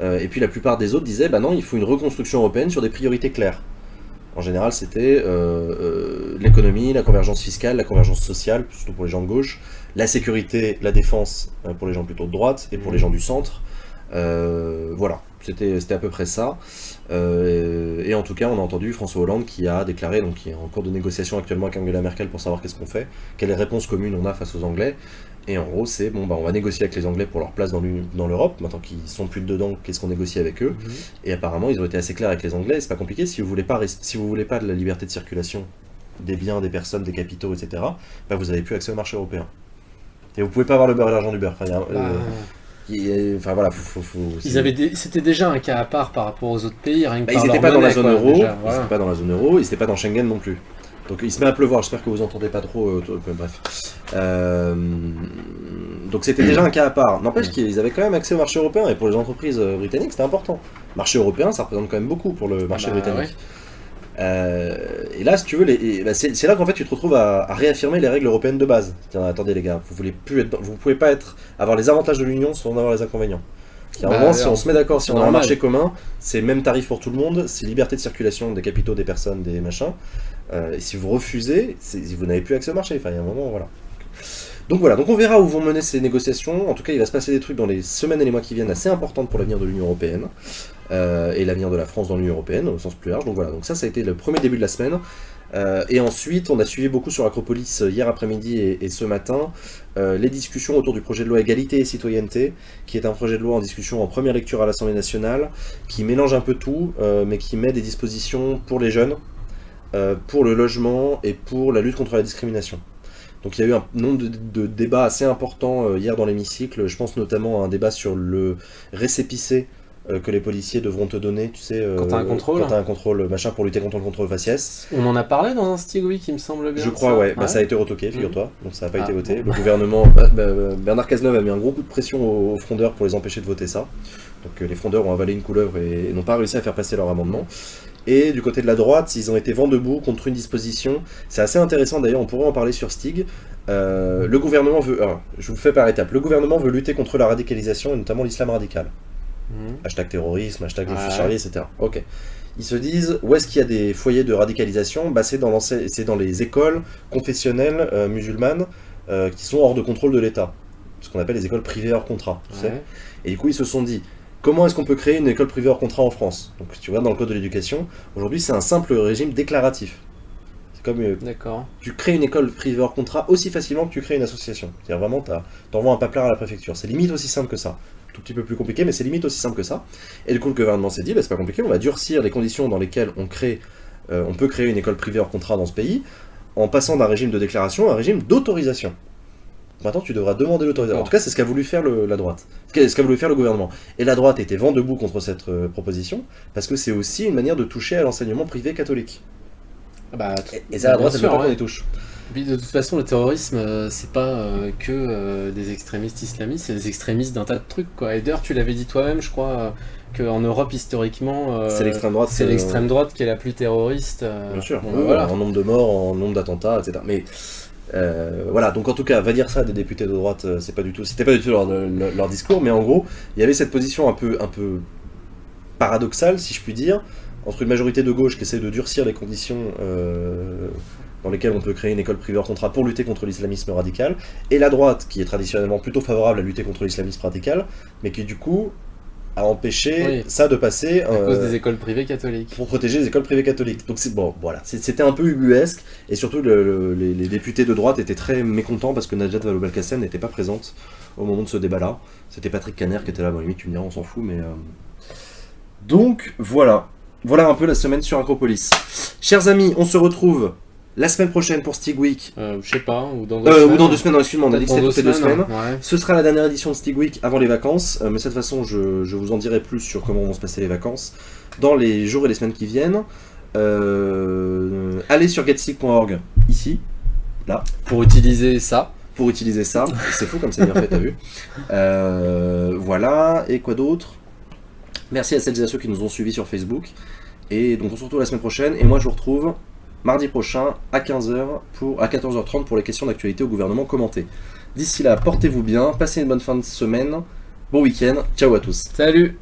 Et puis la plupart des autres disaient, non, il faut une reconstruction européenne sur des priorités claires. En général, c'était l'économie, la convergence fiscale, la convergence sociale, surtout pour les gens de gauche, la sécurité, la défense pour les gens plutôt de droite et pour les gens du centre. Voilà, c'était à peu près ça. Et en tout cas, on a entendu François Hollande qui a déclaré, donc qui est en cours de négociation actuellement avec Angela Merkel pour savoir qu'est-ce qu'on fait, quelles réponses communes on a face aux Anglais. Et en gros, c'est on va négocier avec les Anglais pour leur place dans l'Europe. Maintenant qu'ils sont plus dedans, qu'est-ce qu'on négocie avec eux? Et apparemment, ils ont été assez clairs avec les Anglais. C'est pas compliqué. Si vous voulez pas de la liberté de circulation des biens, des personnes, des capitaux, etc., vous avez plus accès au marché européen. Et vous pouvez pas avoir le beurre et l'argent du beurre. Voilà, C'était déjà un cas à part par rapport aux autres pays. Rien que ils n'étaient pas dans la zone euro. Ils n'étaient pas dans la zone euro. Ils n'étaient pas dans Schengen non plus. Donc il se met à pleuvoir, j'espère que vous entendez pas trop, bref. Donc c'était déjà un cas à part. N'empêche qu'ils avaient quand même accès au marché européen, et pour les entreprises britanniques c'était important. Le marché européen, ça représente quand même beaucoup pour le marché britannique. Et là, si tu veux, c'est là qu'en fait tu te retrouves à réaffirmer les règles européennes de base. Attendez les gars, vous pouvez pas avoir les avantages de l'Union sans en avoir les inconvénients. Si on se met d'accord, si on a un marché commun, c'est même tarif pour tout le monde, c'est liberté de circulation des capitaux, des personnes, des machins. Et si vous refusez, vous n'avez plus accès au marché. Il y a un moment, voilà. Donc on verra où vont mener ces négociations. En tout cas, il va se passer des trucs dans les semaines et les mois qui viennent assez importantes pour l'avenir de l'Union Européenne et l'avenir de la France dans l'Union Européenne au sens plus large. Donc voilà, donc ça a été le premier début de la semaine. Et ensuite, on a suivi beaucoup sur Acropolis hier après-midi et ce matin les discussions autour du projet de loi Égalité et Citoyenneté, qui est un projet de loi en discussion en première lecture à l'Assemblée nationale, qui mélange un peu tout, mais qui met des dispositions pour les jeunes, pour le logement et pour la lutte contre la discrimination. Donc il y a eu un nombre de débats assez importants hier dans l'hémicycle. Je pense notamment à un débat sur le récépissé que les policiers devront te donner, tu sais, quand t'as un contrôle, machin, pour lutter contre le contrôle faciès. On en a parlé dans un Stig, oui, qui me semble bien. Je crois, ouais. Ça a été retoqué, figure-toi, donc ça n'a pas été voté. Le gouvernement, Bernard Cazeneuve a mis un gros coup de pression aux frondeurs pour les empêcher de voter ça. Donc les frondeurs ont avalé une couleuvre et n'ont pas réussi à faire passer leur amendement. Et du côté de la droite, ils ont été vent debout contre une disposition. C'est assez intéressant d'ailleurs, on pourrait en parler sur Stig. Le gouvernement veut, je vous le fais par étapes, le gouvernement veut lutter contre la radicalisation et notamment l'islam radical. Hashtag terrorisme, hashtag je suis Charlie, etc. Ok. Ils se disent, où est-ce qu'il y a des foyers de radicalisation? C'est dans les écoles confessionnelles musulmanes qui sont hors de contrôle de l'État. Ce qu'on appelle les écoles privées hors contrat. Tu sais. Et du coup, ils se sont dit, comment est-ce qu'on peut créer une école privée hors contrat en France? Donc tu vois, dans le code de l'éducation, aujourd'hui c'est un simple régime déclaratif. D'accord. Tu crées une école privée hors contrat aussi facilement que tu crées une association. C'est-à-dire vraiment, t'envoies un papier à la préfecture. C'est limite aussi simple que ça. Tout petit peu plus compliqué, mais c'est limite aussi simple que ça. Et du coup, le gouvernement s'est dit, c'est pas compliqué, on va durcir les conditions dans lesquelles on peut créer une école privée hors contrat dans ce pays, en passant d'un régime de déclaration à un régime d'autorisation. Maintenant, tu devras demander l'autorisation. En tout cas, c'est ce qu'a voulu faire la droite. Ce qu'a voulu faire le gouvernement. Et la droite était vent debout contre cette proposition, parce que c'est aussi une manière de toucher à l'enseignement privé catholique. Et ça, la droite, elle ne veut pas qu'on y touche. Puis de toute façon, le terrorisme, c'est pas que des extrémistes islamistes, c'est des extrémistes d'un tas de trucs, quoi. Et d'ailleurs, tu l'avais dit toi-même, je crois, qu'en Europe, historiquement, c'est l'extrême droite. C'est l'extrême droite qui est la plus terroriste. Bien sûr, voilà. En nombre de morts, en nombre d'attentats, etc. Mais voilà, donc en tout cas, va dire ça à des députés de droite, c'était pas du tout leur discours, mais en gros, il y avait cette position un peu paradoxale, si je puis dire, entre une majorité de gauche qui essaie de durcir les conditions dans lesquelles on peut créer une école privée hors contrat pour lutter contre l'islamisme radical, et la droite qui est traditionnellement plutôt favorable à lutter contre l'islamisme radical, mais qui du coup a empêché ça de passer à cause des écoles privées catholiques. Pour protéger les écoles privées catholiques. Donc c'était un peu ubuesque, et surtout les députés de droite étaient très mécontents parce que Najat Vallaud-Belkacem n'était pas présente au moment de ce débat-là. C'était Patrick Caner qui était là, limite tu me diras, on s'en fout, mais... Donc voilà un peu la semaine sur Acropolis. Chers amis, on se retrouve la semaine prochaine pour Stig Week. Je sais pas, ou dans 2 semaines. Ou dans 2 semaines, excuse-moi, on a dit que c'était toutes les 2 semaines. Ouais. Ce sera la dernière édition de Stig Week avant les vacances, mais de cette façon, je vous en dirai plus sur comment vont se passer les vacances dans les jours et les semaines qui viennent. Allez sur getstig.org, ici, là. Pour utiliser ça. C'est fou comme c'est bien fait, t'as vu. Voilà, et quoi d'autre ? Merci à celles et à ceux qui nous ont suivis sur Facebook. Et donc on se retrouve la semaine prochaine, et moi je vous retrouve mardi prochain à 14h30 pour les questions d'actualité au gouvernement commentées. D'ici là, portez-vous bien, passez une bonne fin de semaine, bon week-end, ciao à tous. Salut.